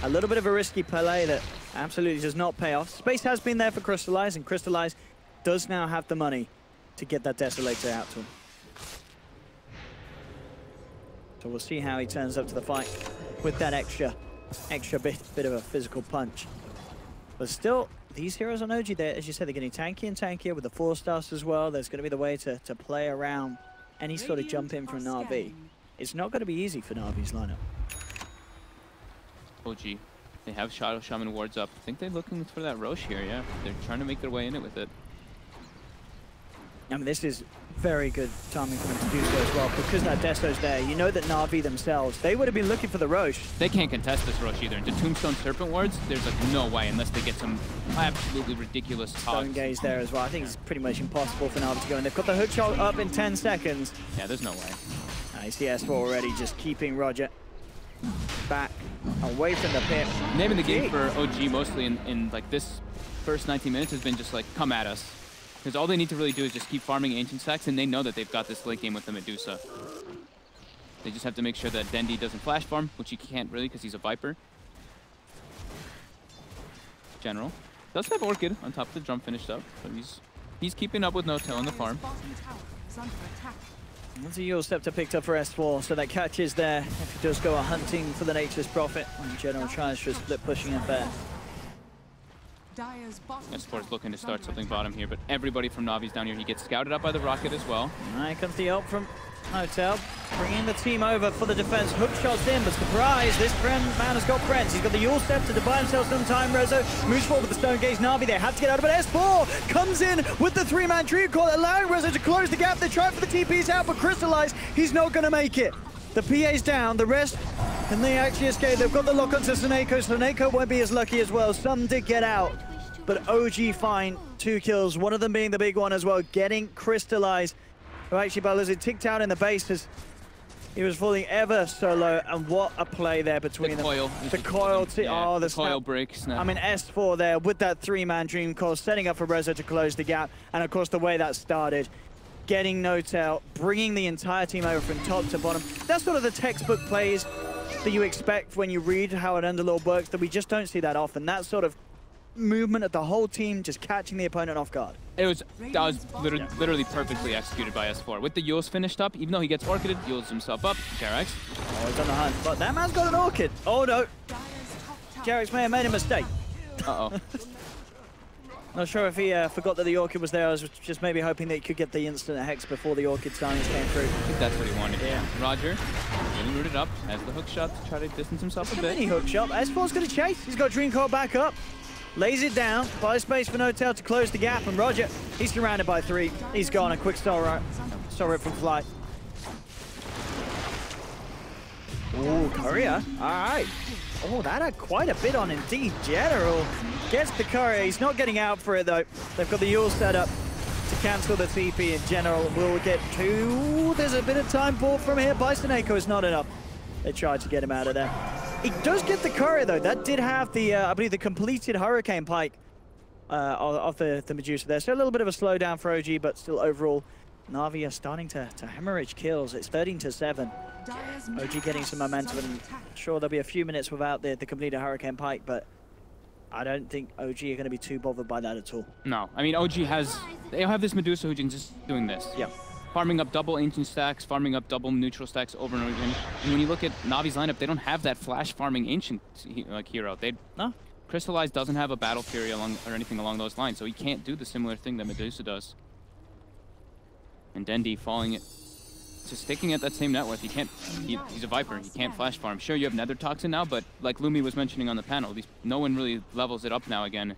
Speaker 5: a little bit of a risky play that absolutely does not pay off. Space has been there for Crystallize, and Crystallize does now have the money to get that Desolator out to him. So we'll see how he turns up to the fight with that extra bit of a physical punch. But still, these heroes on OG, there, as you said, they're getting tankier and tankier with the 4-stars as well. There's going to be the way to play around any sort of jump in from Na'Vi. It's not going to be easy for Na'Vi's lineup.
Speaker 6: OG They have Shadow Shaman wards up. I think they're looking for that Roche here, yeah. They're trying to make their way in it with it.
Speaker 5: I mean, this is very good timing for them to do so as well, because that Desto's there. You know that Na'Vi themselves, they would have been looking for the Roche.
Speaker 6: They can't contest this Roche either. Into Tombstone Serpent wards, there's like no way unless they get some absolutely ridiculous toss.
Speaker 5: Stone Gaze there as well. I think it's pretty much impossible for Na'Vi to go in. They've got the hook shot up in 10 seconds.
Speaker 6: Yeah, there's no way.
Speaker 5: CIS already just keeping Roger back away from the pit.
Speaker 6: Name of the game for OG mostly in like this first 19 minutes has been just like, come at us. Because all they need to really do is just keep farming Ancient Stacks, and they know that they've got this late game with the Medusa. They just have to make sure that Dendi doesn't flash farm, which he can't really because he's a Viper. General does have Orchid on top of the drum finished up, but he's keeping up with No-Tail in the farm.
Speaker 5: That's a Yule Scepter picked up for S4, so that catch is there if he does go hunting for the Nature's Prophet. And General tries for a split pushing up there.
Speaker 6: S4 is looking to start something bottom here, but everybody from Navi's down here. He gets scouted up by the Rocket as well.
Speaker 5: Here comes the help from No-Tail, bringing the team over for the defense. Hook shots in, but surprise, this man has got friends. He's got the Yule Scepter to buy himself some time. Rezo moves forward with the Stone Gaze. Na'Vi, they have to get out of it. S4 comes in with the three-man Dream Call, allowing Rezo to close the gap. They try for the TPs out, but Crystallize, he's not going to make it. The PA's down, the rest, and they actually escape. They've got the lock onto Seneko. Seneko won't be as lucky as well. Some did get out, but OG find 2 kills, one of them being the big one as well, getting Crystallize, who actually by Lizard ticked out in the base as he was falling ever so low, and what a play there between them. The coil, the
Speaker 6: coil break snap.
Speaker 5: I mean, S4 there with that three-man Dream Call, setting up for Rezo to close the gap, and of course the way that started, getting No-Tail, bringing the entire team over from top to bottom. That's sort of the textbook plays that you expect when you read how an Underlord works, that we just don't see that often. That sort of movement of the whole team just catching the opponent off guard.
Speaker 6: That was literally perfectly executed by S4. With the Yules finished up, even though he gets Orchided, Yules himself up. Jerax.
Speaker 5: Oh, he's on the hunt, but that man's got an Orchid. Oh no. Jerax may have made a mistake.
Speaker 6: Uh-oh.
Speaker 5: Not sure if he forgot that the Orchid was there. I was just maybe hoping that he could get the instant Hex before the Orchid signs came through.
Speaker 6: I think that's what he wanted. Yeah. Roger getting rooted up as the hook shot to try to distance himself a bit.
Speaker 5: Mini hook shot. S4's going to chase. He's got Dream Core back up. Lays it down, buys space for No-Tail to close the gap, and Roger, he's surrounded by 3. He's gone, a quick stall rip from Flight. Ooh, Courier, all right. Oh, that had quite a bit on indeed. General gets the Courier, he's not getting out for it though. They've got the Yule set up to cancel the TP, and General will get 2. There's a bit of time bought from here by Seneko, is not enough. They tried to get him out of there. He does get the Courier though. That did have the, I believe, the completed Hurricane Pike of the Medusa there. So a little bit of a slowdown for OG, but still overall, Na'Vi are starting to hemorrhage kills. It's 13-7. OG getting some momentum, and sure there'll be a few minutes without the completed Hurricane Pike, but I don't think OG are going to be too bothered by that at all.
Speaker 6: No, I mean OG they have this Medusa who can just doing this.
Speaker 5: Yeah.
Speaker 6: Farming up double Ancient Stacks, farming up double neutral stacks over and over again. And when you look at Navi's lineup, they don't have that flash farming Ancient hero.
Speaker 5: No.
Speaker 6: Crystallize doesn't have a Battle Fury or anything along those lines, so he can't do the similar thing that Medusa does. And Dendi falling it, just sticking at that same net worth. He's a Viper. He can't flash farm. Sure, you have Nether Toxin now, but like Lumi was mentioning on the panel, no one really levels it up now again.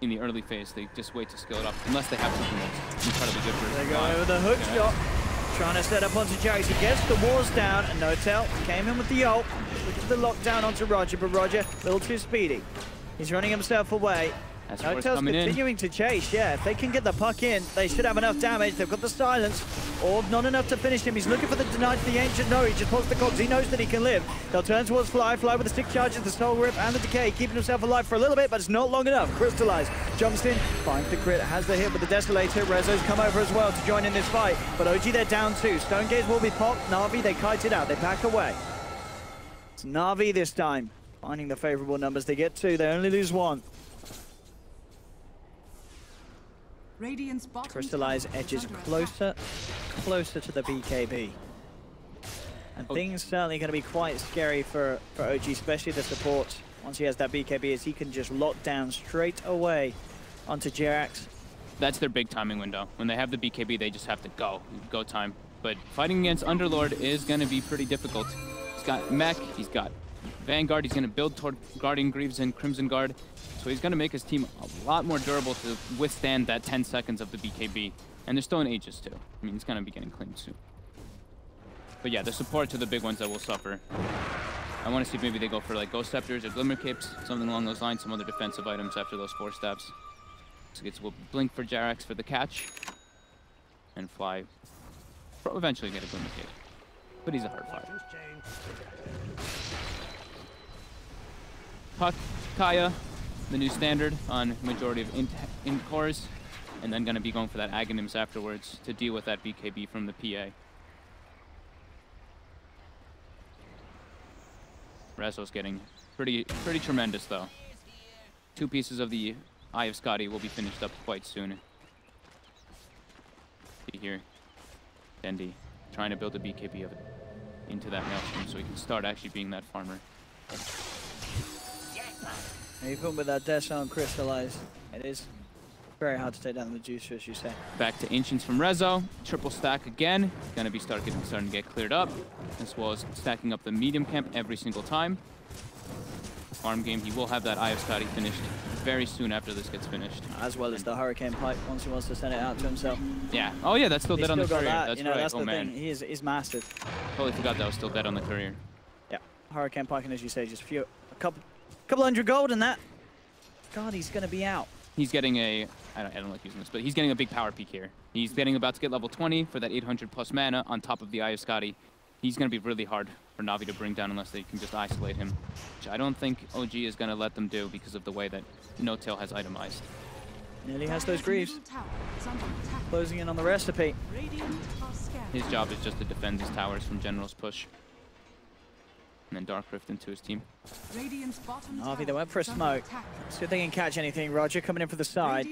Speaker 6: In the early phase, they just wait to skill it up, unless they have something that's incredibly good for
Speaker 5: They go over the hook shot, trying to set up onto Jerax. He gets the walls down, and No-Tail came in with the ult, which is the lockdown onto Roger, but Roger a little too speedy. He's running himself away. No-Tail's continuing to chase, yeah. If they can get the puck in, they should have enough damage. They've got the silence. Orb not enough to finish him. He's looking for the deny to the Ancient. No, he just pulls the cogs. He knows that he can live. They'll turn towards Fly. Fly with the stick charges, the Soul Rip, and the Decay, keeping himself alive for a little bit, but it's not long enough. Crystallize jumps in, finds the crit, has the hit with the Desolator. Rezo's come over as well to join in this fight, but OG, they're down 2. Stone Gaze will be popped. Na'Vi, they kite it out. They back away. It's Na'Vi this time, finding the favorable numbers. They get 2. They only lose 1. Crystallize edges closer to the BKB. And things certainly going to be quite scary for OG, especially the support. Once he has that BKB, as he can just lock down straight away onto Jerax.
Speaker 6: That's their big timing window. When they have the BKB, they just have to go time. But fighting against Underlord is going to be pretty difficult. He's got mech, he's got Vanguard. He's going to build toward Guardian Greaves and Crimson Guard. So he's going to make his team a lot more durable to withstand that 10 seconds of the BKB. And they're still in Aegis too. I mean, he's going to be getting claimed soon. But yeah, the support to the big ones that will suffer. I want to see if maybe they go for like Ghost Scepters or Glimmer Capes, something along those lines, some other defensive items after those 4 steps. So it's will blink for Jarax for the catch. And fly. Eventually get a Glimmer Cape. But he's a hard flyer. Puck, Kaya, the new standard on majority of int cores. And then going to be going for that Aghanims afterwards to deal with that BKB from the PA. Rezo's getting pretty tremendous though. 2 pieces of the Eye of Scotty will be finished up quite soon. See here, Dendi trying to build a BKB of it into that Maelstrom so he can start actually being that farmer.
Speaker 5: Even with that Death Zone crystallized, it is very hard to take down the Medusa, as you say.
Speaker 6: Back to Ancients from Rezo. Triple stack again. Gonna be starting to get cleared up, as well as stacking up the medium camp every single time. Farm game, he will have that Eye of Scotty finished very soon after this gets finished.
Speaker 5: As well as the Hurricane Pipe once he wants to send it out to himself.
Speaker 6: Yeah. Oh yeah, that's still dead on the courier.
Speaker 5: That.
Speaker 6: That's
Speaker 5: you know,
Speaker 6: right.
Speaker 5: that's
Speaker 6: oh
Speaker 5: the
Speaker 6: man.
Speaker 5: thing. He's mastered.
Speaker 6: Totally forgot that was still dead on the courier.
Speaker 5: Yeah. Hurricane Pike, and as you say, just a couple hundred gold in that. God, he's gonna be out.
Speaker 6: He's getting a, I don't like using this, but he's getting a big power peak here. He's getting about to get level 20 for that 800 plus mana on top of the Eye of Scotty. He's going to be really hard for Na'Vi to bring down unless they can just isolate him, which I don't think OG is going to let them do because of the way that No-Tail has itemized.
Speaker 5: Nearly has those Greaves. Closing in on the recipe.
Speaker 6: His job is just to defend his towers from General's push. And then Dark Rift into his team.
Speaker 5: Na'Vi, they went for a smoke. See if they can catch anything. Roger coming in for the side.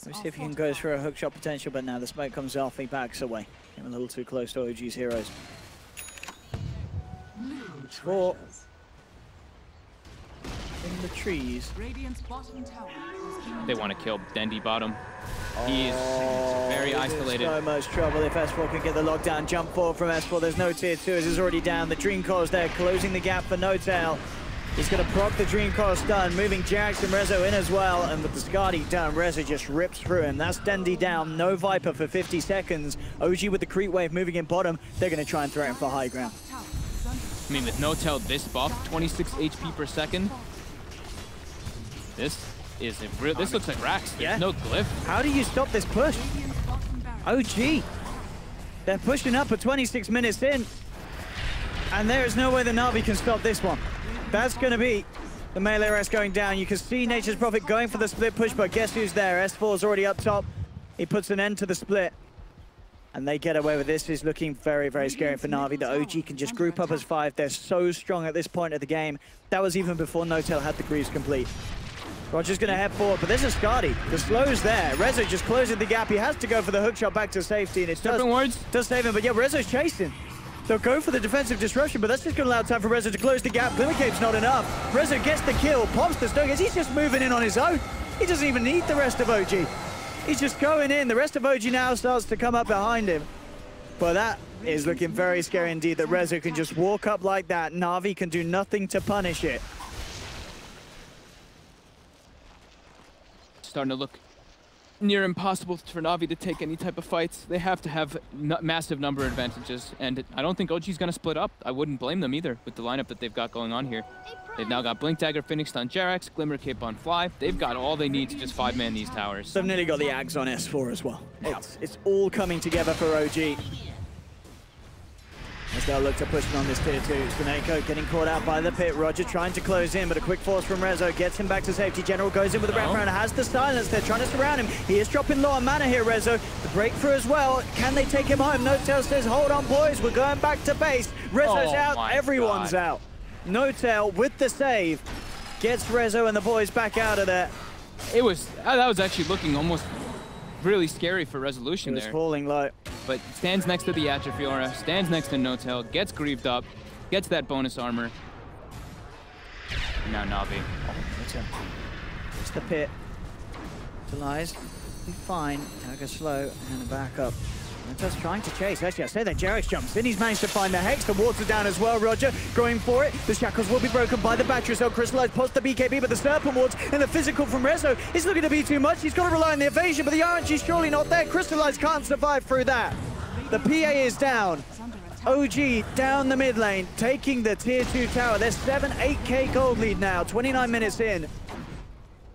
Speaker 5: Let's see if he can go through a hookshot potential, but now the smoke comes off, he backs away. Came a little too close to OG's heroes. 4 in the trees.
Speaker 6: They want to kill Dendi bottom. He is very isolated.
Speaker 5: So much trouble if S4 can get the lockdown. Jump forward from S4. There's no tier 2 as he's already down. The Dream Core's there, closing the gap for No-Tail. He's going to proc the Dream Core stun, moving Jax and Rezo in as well. And with the Skadi down, Rezo just rips through him. That's Dendi down. No Viper for 50 seconds. OG with the creep wave moving in bottom. They're going to try and threaten for high ground.
Speaker 6: I mean, with No-Tail this buff, 26 HP per second. This looks like Rax. There's no glyph.
Speaker 5: How do you stop this push? OG. They're pushing up for 26 minutes in. And there is no way the Na'Vi can stop this one. That's going to be the melee rest going down. You can see Nature's Prophet going for the split push, but guess who's there? S4's already up top. He puts an end to the split. And they get away with this. Is looking very, very scary for Na'Vi. The OG can just group up as 5. They're so strong at this point of the game. That was even before No-Tail had the Greaves complete. Roger's going to head forward, but there's a Skadi. The slow's there. Rezo just closing the gap. He has to go for the hookshot back to safety, and it does save him. But yeah, Rezo's chasing. They'll go for the defensive disruption, but that's just going to allow time for Rezo to close the gap. Glimmer Cape's not enough. Rezo gets the kill, pops the stun. He's just moving in on his own. He doesn't even need the rest of OG. He's just going in. The rest of OG now starts to come up behind him. But that is looking very scary indeed, that Rezo can just walk up like that. Na'Vi can do nothing to punish it.
Speaker 6: Starting to look near impossible for Na'Vi to take any type of fights. They have to have massive number advantages, and I don't think OG's going to split up. I wouldn't blame them either with the lineup that they've got going on here. They've now got Blink Dagger finished on Jarax, Glimmer Cape on Fly. They've got all they need to just 5-man these towers.
Speaker 5: They've nearly got the Ags on S4 as well. It's all coming together for OG. As they'll look to push on this tier 2. Spaneko getting caught out by the pit. Roger trying to close in, but a quick force from Rezo gets him back to safety. General goes in with the wraparound, has the silence. They're trying to surround him. He is dropping low on mana here, Rezo. The breakthrough as well. Can they take him home? No-Tail says, hold on, boys. We're going back to base. Rezo's out. Everyone's out. No-Tail with the save gets Rezo and the boys back out of there.
Speaker 6: That was actually looking almost really scary for resolution there.
Speaker 5: It was falling low.
Speaker 6: But stands next to the Atrophy Aura, stands next to No-Tail, gets grieved up, gets that bonus armor. Now Na'Vi.
Speaker 5: It's the pit. Delies. Be fine. Dagger slow and a back up. Natus trying to chase. Actually, I say that Jarex jumps in. He's managed to find the Hex. The water down as well. Roger going for it. The shackles will be broken by the battery cell. Crystallized post the BKB, but the Serpent Wards and the physical from Rezo is looking to be too much. He's got to rely on the evasion, but the RNG's surely not there. Crystallized can't survive through that. The PA is down. OG down the mid lane, taking the tier 2 tower. They're 8K gold lead now, 29 minutes in.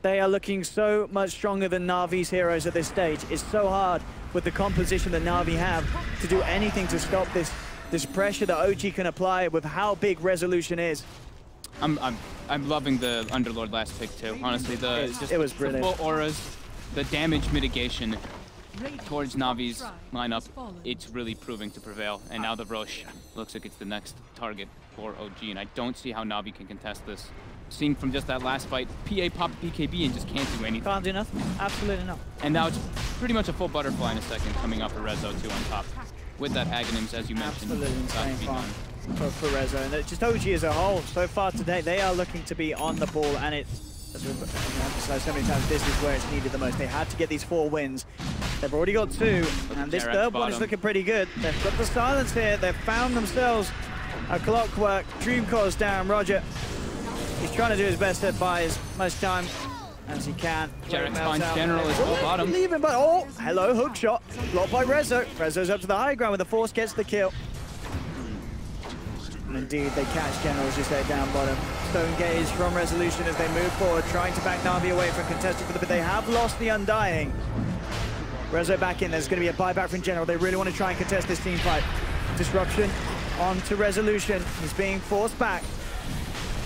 Speaker 5: They are looking so much stronger than Na'Vi's heroes at this stage. It's so hard with the composition that Na'Vi have to do anything to stop this pressure that OG can apply with how big Resolution is.
Speaker 6: I'm loving the Underlord last pick too. Honestly,
Speaker 5: it was brilliant.
Speaker 6: The full auras, the damage mitigation towards Na'Vi's lineup, it's really proving to prevail. And now the Roche looks like it's the next target for OG, and I don't see how Na'Vi can contest this. Seeing from just that last fight, PA popped BKB and just can't do anything.
Speaker 5: Can't do nothing. Absolutely not.
Speaker 6: And now it's pretty much a full butterfly in a second coming up for Rezo too on top. With that Aghanims, as you mentioned,
Speaker 5: absolutely insane for Rezo. And just OG as a whole, so far today, they are looking to be on the ball, and it's, as we've emphasized so many times, this is where it's needed the most. They had to get these 4 wins. They've already got 2, and this third one is looking pretty good. They've got the silence here. They've found themselves a clockwork. Dream calls down Roger. He's trying to do his best to buy as much time as he can.
Speaker 6: Jarex finds General as well bottom.
Speaker 5: Leaving, but oh, hello, hook shot. Blocked by Rezo. Rezo's up to the high ground with the force, gets the kill. And indeed, they catch General just there down bottom. Stone gaze from Resolution as they move forward, trying to back Na'Vi away from contesting for the, but they have lost the Undying. Rezo back in, there's going to be a buyback from General. They really want to try and contest this team fight. Disruption onto Resolution. He's being forced back.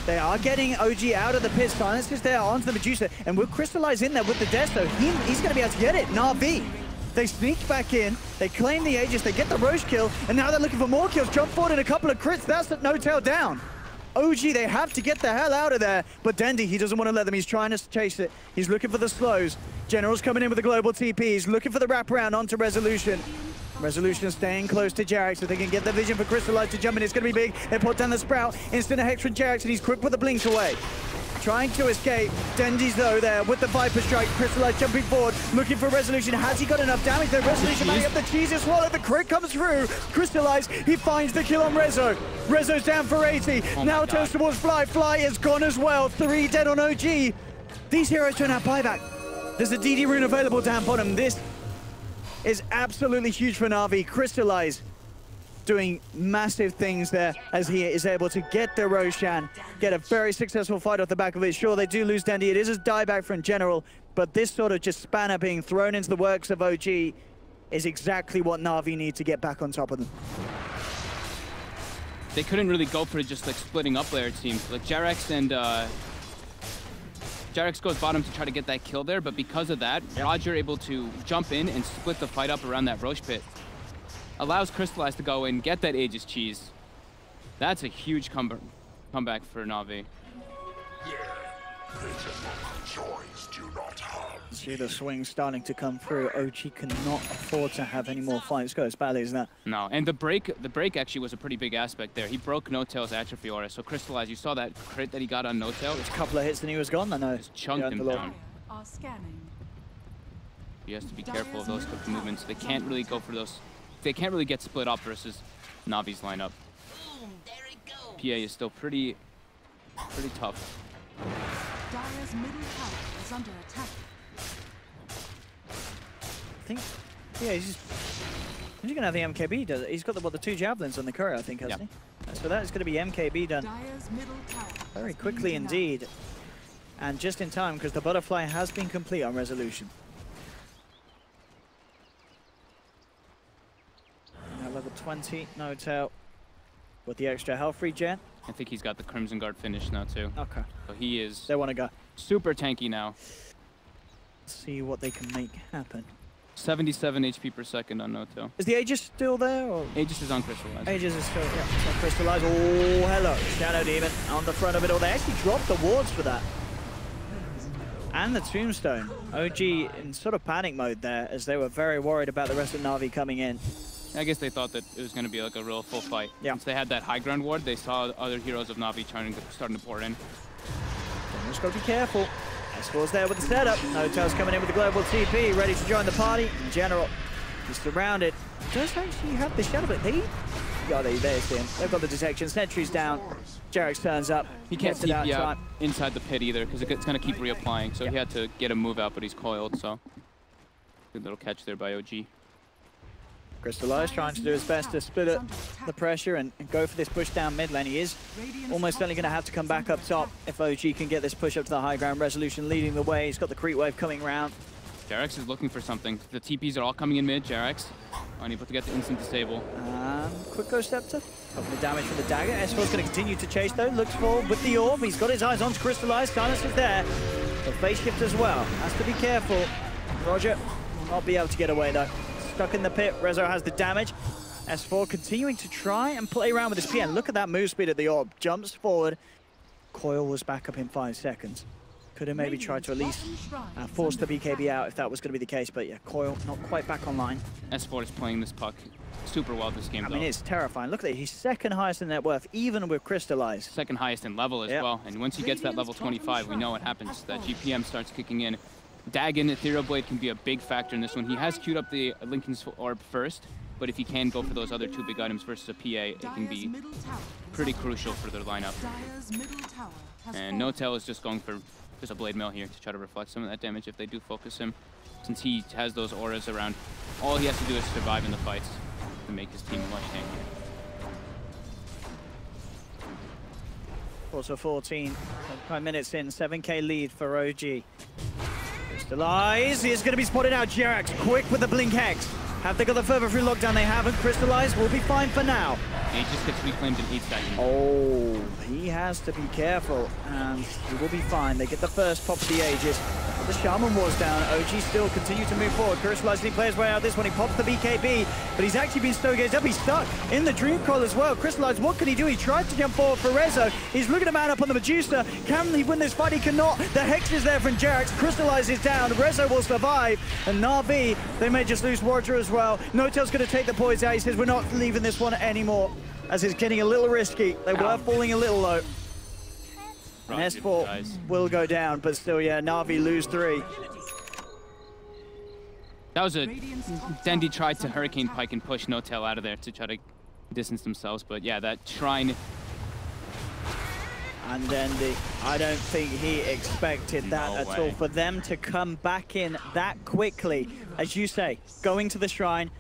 Speaker 5: They are getting OG out of the pit. Silence is there onto the Medusa, and will crystallize in there with the Desto. He's going to be able to get it. Na'Vi. They sneak back in, they claim the Aegis, they get the Roche kill, and now they're looking for more kills. Jump forward and a couple of crits. That's No Tail down. OG, they have to get the hell out of there. But Dendy, he doesn't want to let them. He's trying to chase it. He's looking for the slows. General's coming in with a global TP. He's looking for the wraparound onto Resolution. Resolution staying close to Jarex so they can get the vision for Crystallize to jump in. It's going to be big. They put down the Sprout. Instant Hex from Jarex, and he's quick with the blink away. Trying to escape. Dendy's though there with the Viper Strike. Crystallize jumping forward, looking for Resolution. Has he got enough damage there? Resolution might have the cheese as well. The crit comes through. Crystallize, he finds the kill on Rezo. Rezo's down for 80. Now turns towards Fly. Fly is gone as well. 3 dead on OG. These heroes turn out buyback. There's a DD rune available down bottom. This is absolutely huge for Na'Vi. Crystallize doing massive things there as he is able to get the Roshan, get a very successful fight off the back of it. Sure, they do lose Dendy. It is a dieback from General, but this sort of just spanner being thrown into the works of OG is exactly what Na'Vi need to get back on top of them.
Speaker 6: They couldn't really go for it just like splitting up there, it seems. Like Jarex and Jarex goes bottom to try to get that kill there, but because of that, Roger able to jump in and split the fight up around that Roche pit. Allows Crystallize to go in, get that Aegis cheese. That's a huge comeback for Na'Vi.
Speaker 5: See the swing starting to come through. OG cannot afford to have any more fights go as badly as that.
Speaker 6: No, and the break actually was a pretty big aspect there. He broke No Tail's Atrophy Aura, so Crystallize, you saw that crit that he got on No Tail?
Speaker 5: Just a couple of hits and he was gone, I know.
Speaker 6: Just chunked him down. He has to be careful of those quick movements. They can't really go for those. They can't really get split up versus Na'Vi's lineup. PA is still pretty tough.
Speaker 4: Dire's middle tower is under attack.
Speaker 5: I think, yeah, he's gonna have the MKB. Does it? He's got the 2 javelins on the courier, I think, hasn't he? So that's gonna be MKB done very quickly indeed, and just in time because the butterfly has been complete on Resolution. Level 20, No Tail with the extra health regen.
Speaker 6: I think he's got the Crimson Guard finish now too.
Speaker 5: Okay.
Speaker 6: So he is.
Speaker 5: They want to go
Speaker 6: super tanky now.
Speaker 5: Let's see what they can make happen.
Speaker 6: 77 HP per second on No Tail.
Speaker 5: Is the Aegis still there? Or?
Speaker 6: Aegis is on Crystallize.
Speaker 5: Aegis is still, yeah, it's on Crystallize. Oh, hello. Shadow Demon on the front of it all. They actually dropped the wards for that. And the Tombstone. OG in sort of panic mode there as they were very worried about the rest of Na'Vi coming in.
Speaker 6: I guess they thought that it was going to be like a real full fight.
Speaker 5: Yeah.
Speaker 6: Once they had that high ground ward, they saw other heroes of Na'Vi starting to pour in.
Speaker 5: Just got to be careful. Escort's there with the setup. No Tail's coming in with the global TP, ready to join the party. In general, He's surrounded. Does actually have the shadow, but there's him. They've got the detection. Sentry's down. Jarex turns up.
Speaker 6: He can't TP out inside the pit either because it's going to keep reapplying. So he had to get a move out, but he's coiled. So good little catch there by OG.
Speaker 5: Crystallize trying to do his best to split up the pressure and go for this push down mid lane. He is almost certainly going to have to come back up top if OG can get this push up to the high ground. Resolution leading the way. He's got the creep wave coming around.
Speaker 6: Jarex is looking for something. The TPs are all coming in mid. Jarex unable to get the instant disable.
Speaker 5: Quick Ghost Scepter. Helping the damage from the dagger. S4's going to continue to chase though. Looks forward with the orb. He's got his eyes on Crystallize. Silence is there. The phase shift as well. Has to be careful. Roger will not be able to get away though. Stuck in the pit. Rezo has the damage. S4 continuing to try and play around with his PN. Look at that move speed at the orb. Jumps forward. Coil was back up in 5 seconds. Could have maybe tried to at least force the BKB out if that was going to be the case. But yeah, Coil not quite back online.
Speaker 6: S4 is playing this puck super well this game,
Speaker 5: I mean, it's terrifying. Look at that. He's second highest in net worth, even with Crystallize.
Speaker 6: Second highest in level as well. And once he gets that level 25, we know what happens. That GPM starts kicking in. Dagon, Ethereal Blade can be a big factor in this one. He has queued up the Linken's Orb first, but if he can go for those other 2 big items versus a PA, it can be pretty crucial for their lineup. And Notel is just going for a Blade Mail here to try to reflect some of that damage if they do focus him. Since he has those auras around, all he has to do is survive in the fights to make his team much tankier.
Speaker 5: Also 14, 5 minutes in, 7k lead for OG. Crystallize is going to be spotted out. Jarex quick with the Blink Hex. Have they got the further through lockdown? They haven't. Crystallize will be fine for now.
Speaker 6: Aegis gets reclaimed in 8 seconds.
Speaker 5: Oh, he has to be careful, and he will be fine. They get the first pop of the Aegis. But the Shaman Ward's down. OG still continue to move forward. Crystallize, he plays way out this one. He pops the BKB, but he's actually been stone-gazed up. He's stuck in the Dream Coil as well. Crystallize, what can he do? He tried to jump forward for Rezo. He's looking to mount up on the Medusa. Can he win this fight? He cannot. The Hex is there from Jarex. Crystallize is down. Rezo will survive. And Na'Vi, they may just lose Roger as well. Notel's going to take the poise out. He says, we're not leaving this one anymore, as it's getting a little risky. They were falling a little low. And S4 will go down, but still, yeah, Na'Vi lose 3.
Speaker 6: That was a... Dendi tried to Hurricane Pike and push Notel out of there to try to distance themselves, but yeah, that Shrine...
Speaker 5: And Dendi, I don't think he expected that at all. For them to come back in that quickly, as you say, going to the Shrine,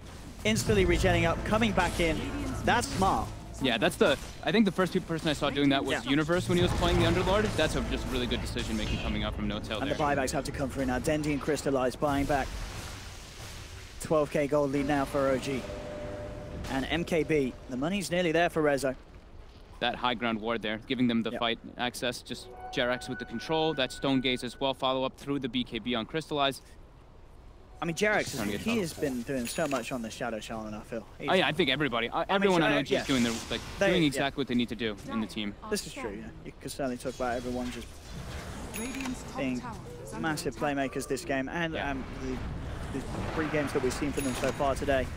Speaker 5: instantly regenerating up, coming back in, that's smart.
Speaker 6: Yeah, that's the... I think the first person I saw doing that was Universe when he was playing the Underlord. That's just really good decision-making coming out from Notel there.
Speaker 5: And the buybacks have to come through now. Dendi and Crystallize buying back. 12k gold lead now for OG. And MKB, the money's nearly there for Rezo.
Speaker 6: That high ground ward there, giving them the fight access. Just Jarex with the control. That Stone Gaze as well. Follow up through the BKB on Crystallize.
Speaker 5: I mean, Jarex, he has been doing so much on the Shadow Shaman, I feel.
Speaker 6: Oh, yeah, I think everybody, everyone on OG is doing doing exactly what they need to do in the team.
Speaker 5: This is true, yeah. You could certainly talk about everyone just being massive playmakers this game, and the 3 games that we've seen from them so far today.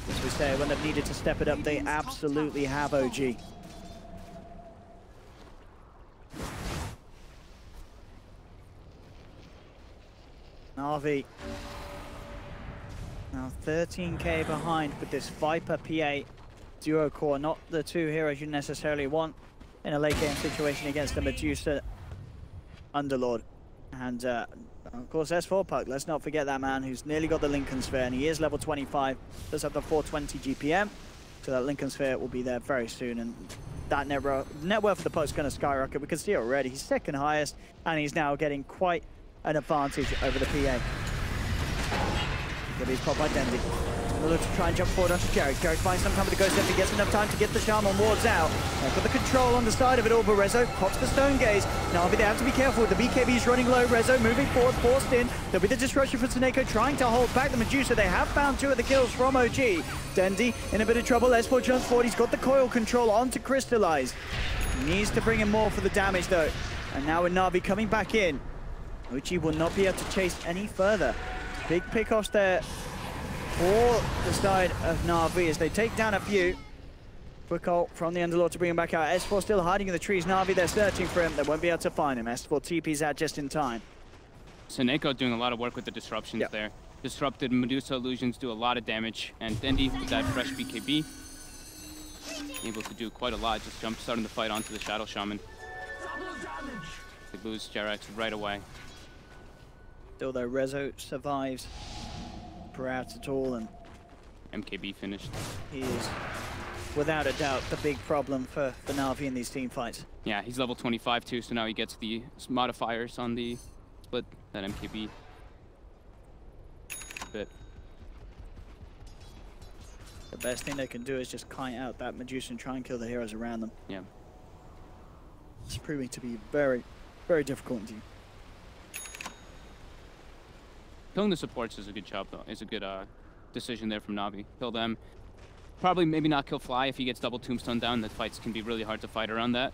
Speaker 5: As we say, when they've needed to step it up, they absolutely have OG. Na'Vi now 13k behind with this Viper PA duo core, not the 2 heroes you necessarily want in a late game situation against the Medusa Underlord. And of course S4 Puck, let's not forget that man who's nearly got the Lincoln Sphere, and he is level 25, does have the 420 GPM, so that Lincoln Sphere will be there very soon, and that net worth of the Puck's going to skyrocket. We can see it already. He's second highest, and he's now getting quite an advantage over the PA. He's popped by Dendi. Look to try and jump forward onto Jarex. Jarex finds some time with the Ghost Scepter, gets enough time to get the Shaman Wards out. They've got the control on the side of it all, but Rezo pops the Stone Gaze. Na'Vi, they have to be careful. The BKB is running low. Rezo moving forward, forced in. There'll be the disruption for Tsuneko trying to hold back the Medusa. They have found 2 of the kills from OG. Dendi in a bit of trouble. S4 jumps forward. He's got the coil control onto Crystallize. He needs to bring in more for the damage, though. And now with Na'Vi coming back in, OG will not be able to chase any further. Big pickoffs there for the side of Na'Vi as they take down a few. Quick ult from the Underlord to bring him back out. S4 still hiding in the trees. Na'Vi, they're searching for him. They won't be able to find him. S4 TP's out just in time.
Speaker 6: Tsuneko doing a lot of work with the disruptions there. Disrupted Medusa illusions do a lot of damage, and Dendi with that fresh BKB, able to do quite a lot, just jump starting the fight onto the Shadow Shaman. They lose Jerax right away.
Speaker 5: Still though, Rezo survives Perhaps at all, and
Speaker 6: MKB finished.
Speaker 5: He is, without a doubt, the big problem for Na'Vi in these team fights.
Speaker 6: Yeah, he's level 25 too, so now he gets the modifiers on the split, that MKB bit.
Speaker 5: The best thing they can do is just kite out that Medusa and try and kill the heroes around them.
Speaker 6: Yeah.
Speaker 5: It's proving to be very, very difficult indeed.
Speaker 6: Killing the supports is a good job, though. It's a good decision there from Na'Vi. Kill them. Probably maybe not kill Fly if he gets double tombstone down. The fights can be really hard to fight around that.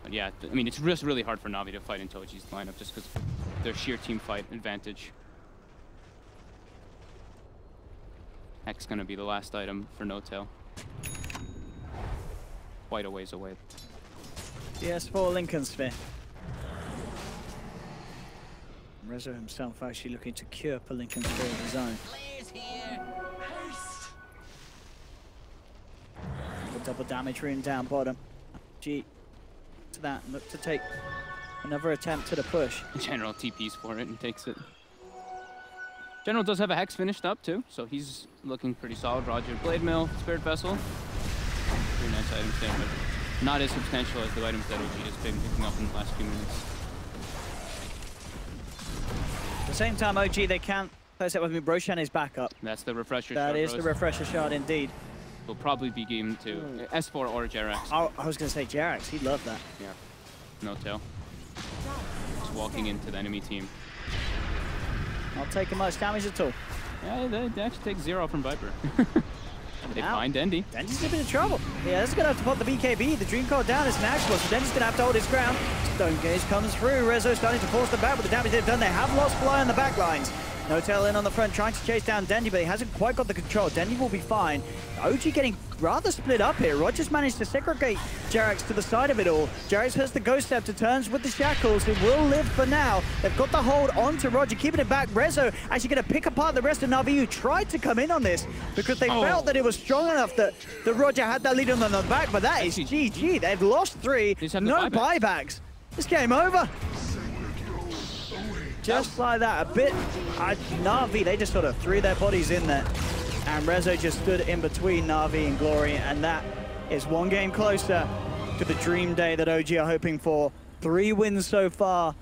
Speaker 6: But yeah, I mean, it's just really hard for Na'Vi to fight into OG's lineup just because of their sheer team fight advantage. Heck's gonna be the last item for No Tail. Quite a ways away.
Speaker 5: CS4 Lincoln Sphere. Rezo himself actually looking to cure for Lincoln Sphere of his own. The double damage rune down bottom. G to that and look to take another attempt to the push.
Speaker 6: General TPs for it and takes it. General does have a Hex finished up too, so he's looking pretty solid. Roger, Blade Mill, Spirit Vessel. Very nice items there, but not as substantial as the items that OG has been picking up in the last few minutes.
Speaker 5: At the same time, OG, they can't place it with me. Broshan is back up.
Speaker 6: That's the refresher
Speaker 5: shard. That is
Speaker 6: Rose.
Speaker 5: the refresher shard indeed.
Speaker 6: Will probably be given to S4 or Jerax.
Speaker 5: Oh, I was going to say Jerax. He'd love that.
Speaker 6: Yeah. No Tail. Just walking into the enemy team.
Speaker 5: Not taking much damage at all.
Speaker 6: Yeah, they actually take 0 from Viper. They find Dendi.
Speaker 5: Dendi's in a bit of trouble. Yeah, this is going to have to put the BKB. The Dream Code down is an actual, so Dendi's going to have to hold his ground. Stone Gauge comes through. Rezo starting to force them back with the damage they've done. They have lost Fly on the back lines. No Tail in on the front, trying to chase down Dendi, but he hasn't quite got the control. Dendi will be fine. OG getting rather split up here. Rogers managed to segregate Jerax to the side of it all. Jerax has the Ghost Scepter, turns with the shackles. He will live for now. They've got the hold onto Roger, keeping it back. Rezo actually going to pick apart the rest of Na'Vi, who tried to come in on this because they felt that it was strong enough that Roger had that lead on the back, but that is GG. They've lost 3. No buybacks. This game over. Just like that, a bit, Na'Vi, they just sort of threw their bodies in there. And Rezo just stood in between Na'Vi and Glory, and that is one game closer to the dream day that OG are hoping for. 3 wins so far,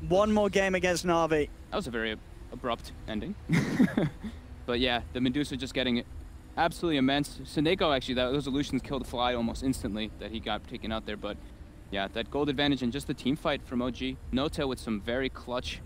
Speaker 5: one more game against Na'Vi.
Speaker 6: That was a very abrupt ending. But yeah, the Medusa just getting absolutely immense. Seneko actually, those illusions killed Fly almost instantly that he got taken out there, but yeah, that gold advantage and just the team fight from OG. No Tail with some very clutch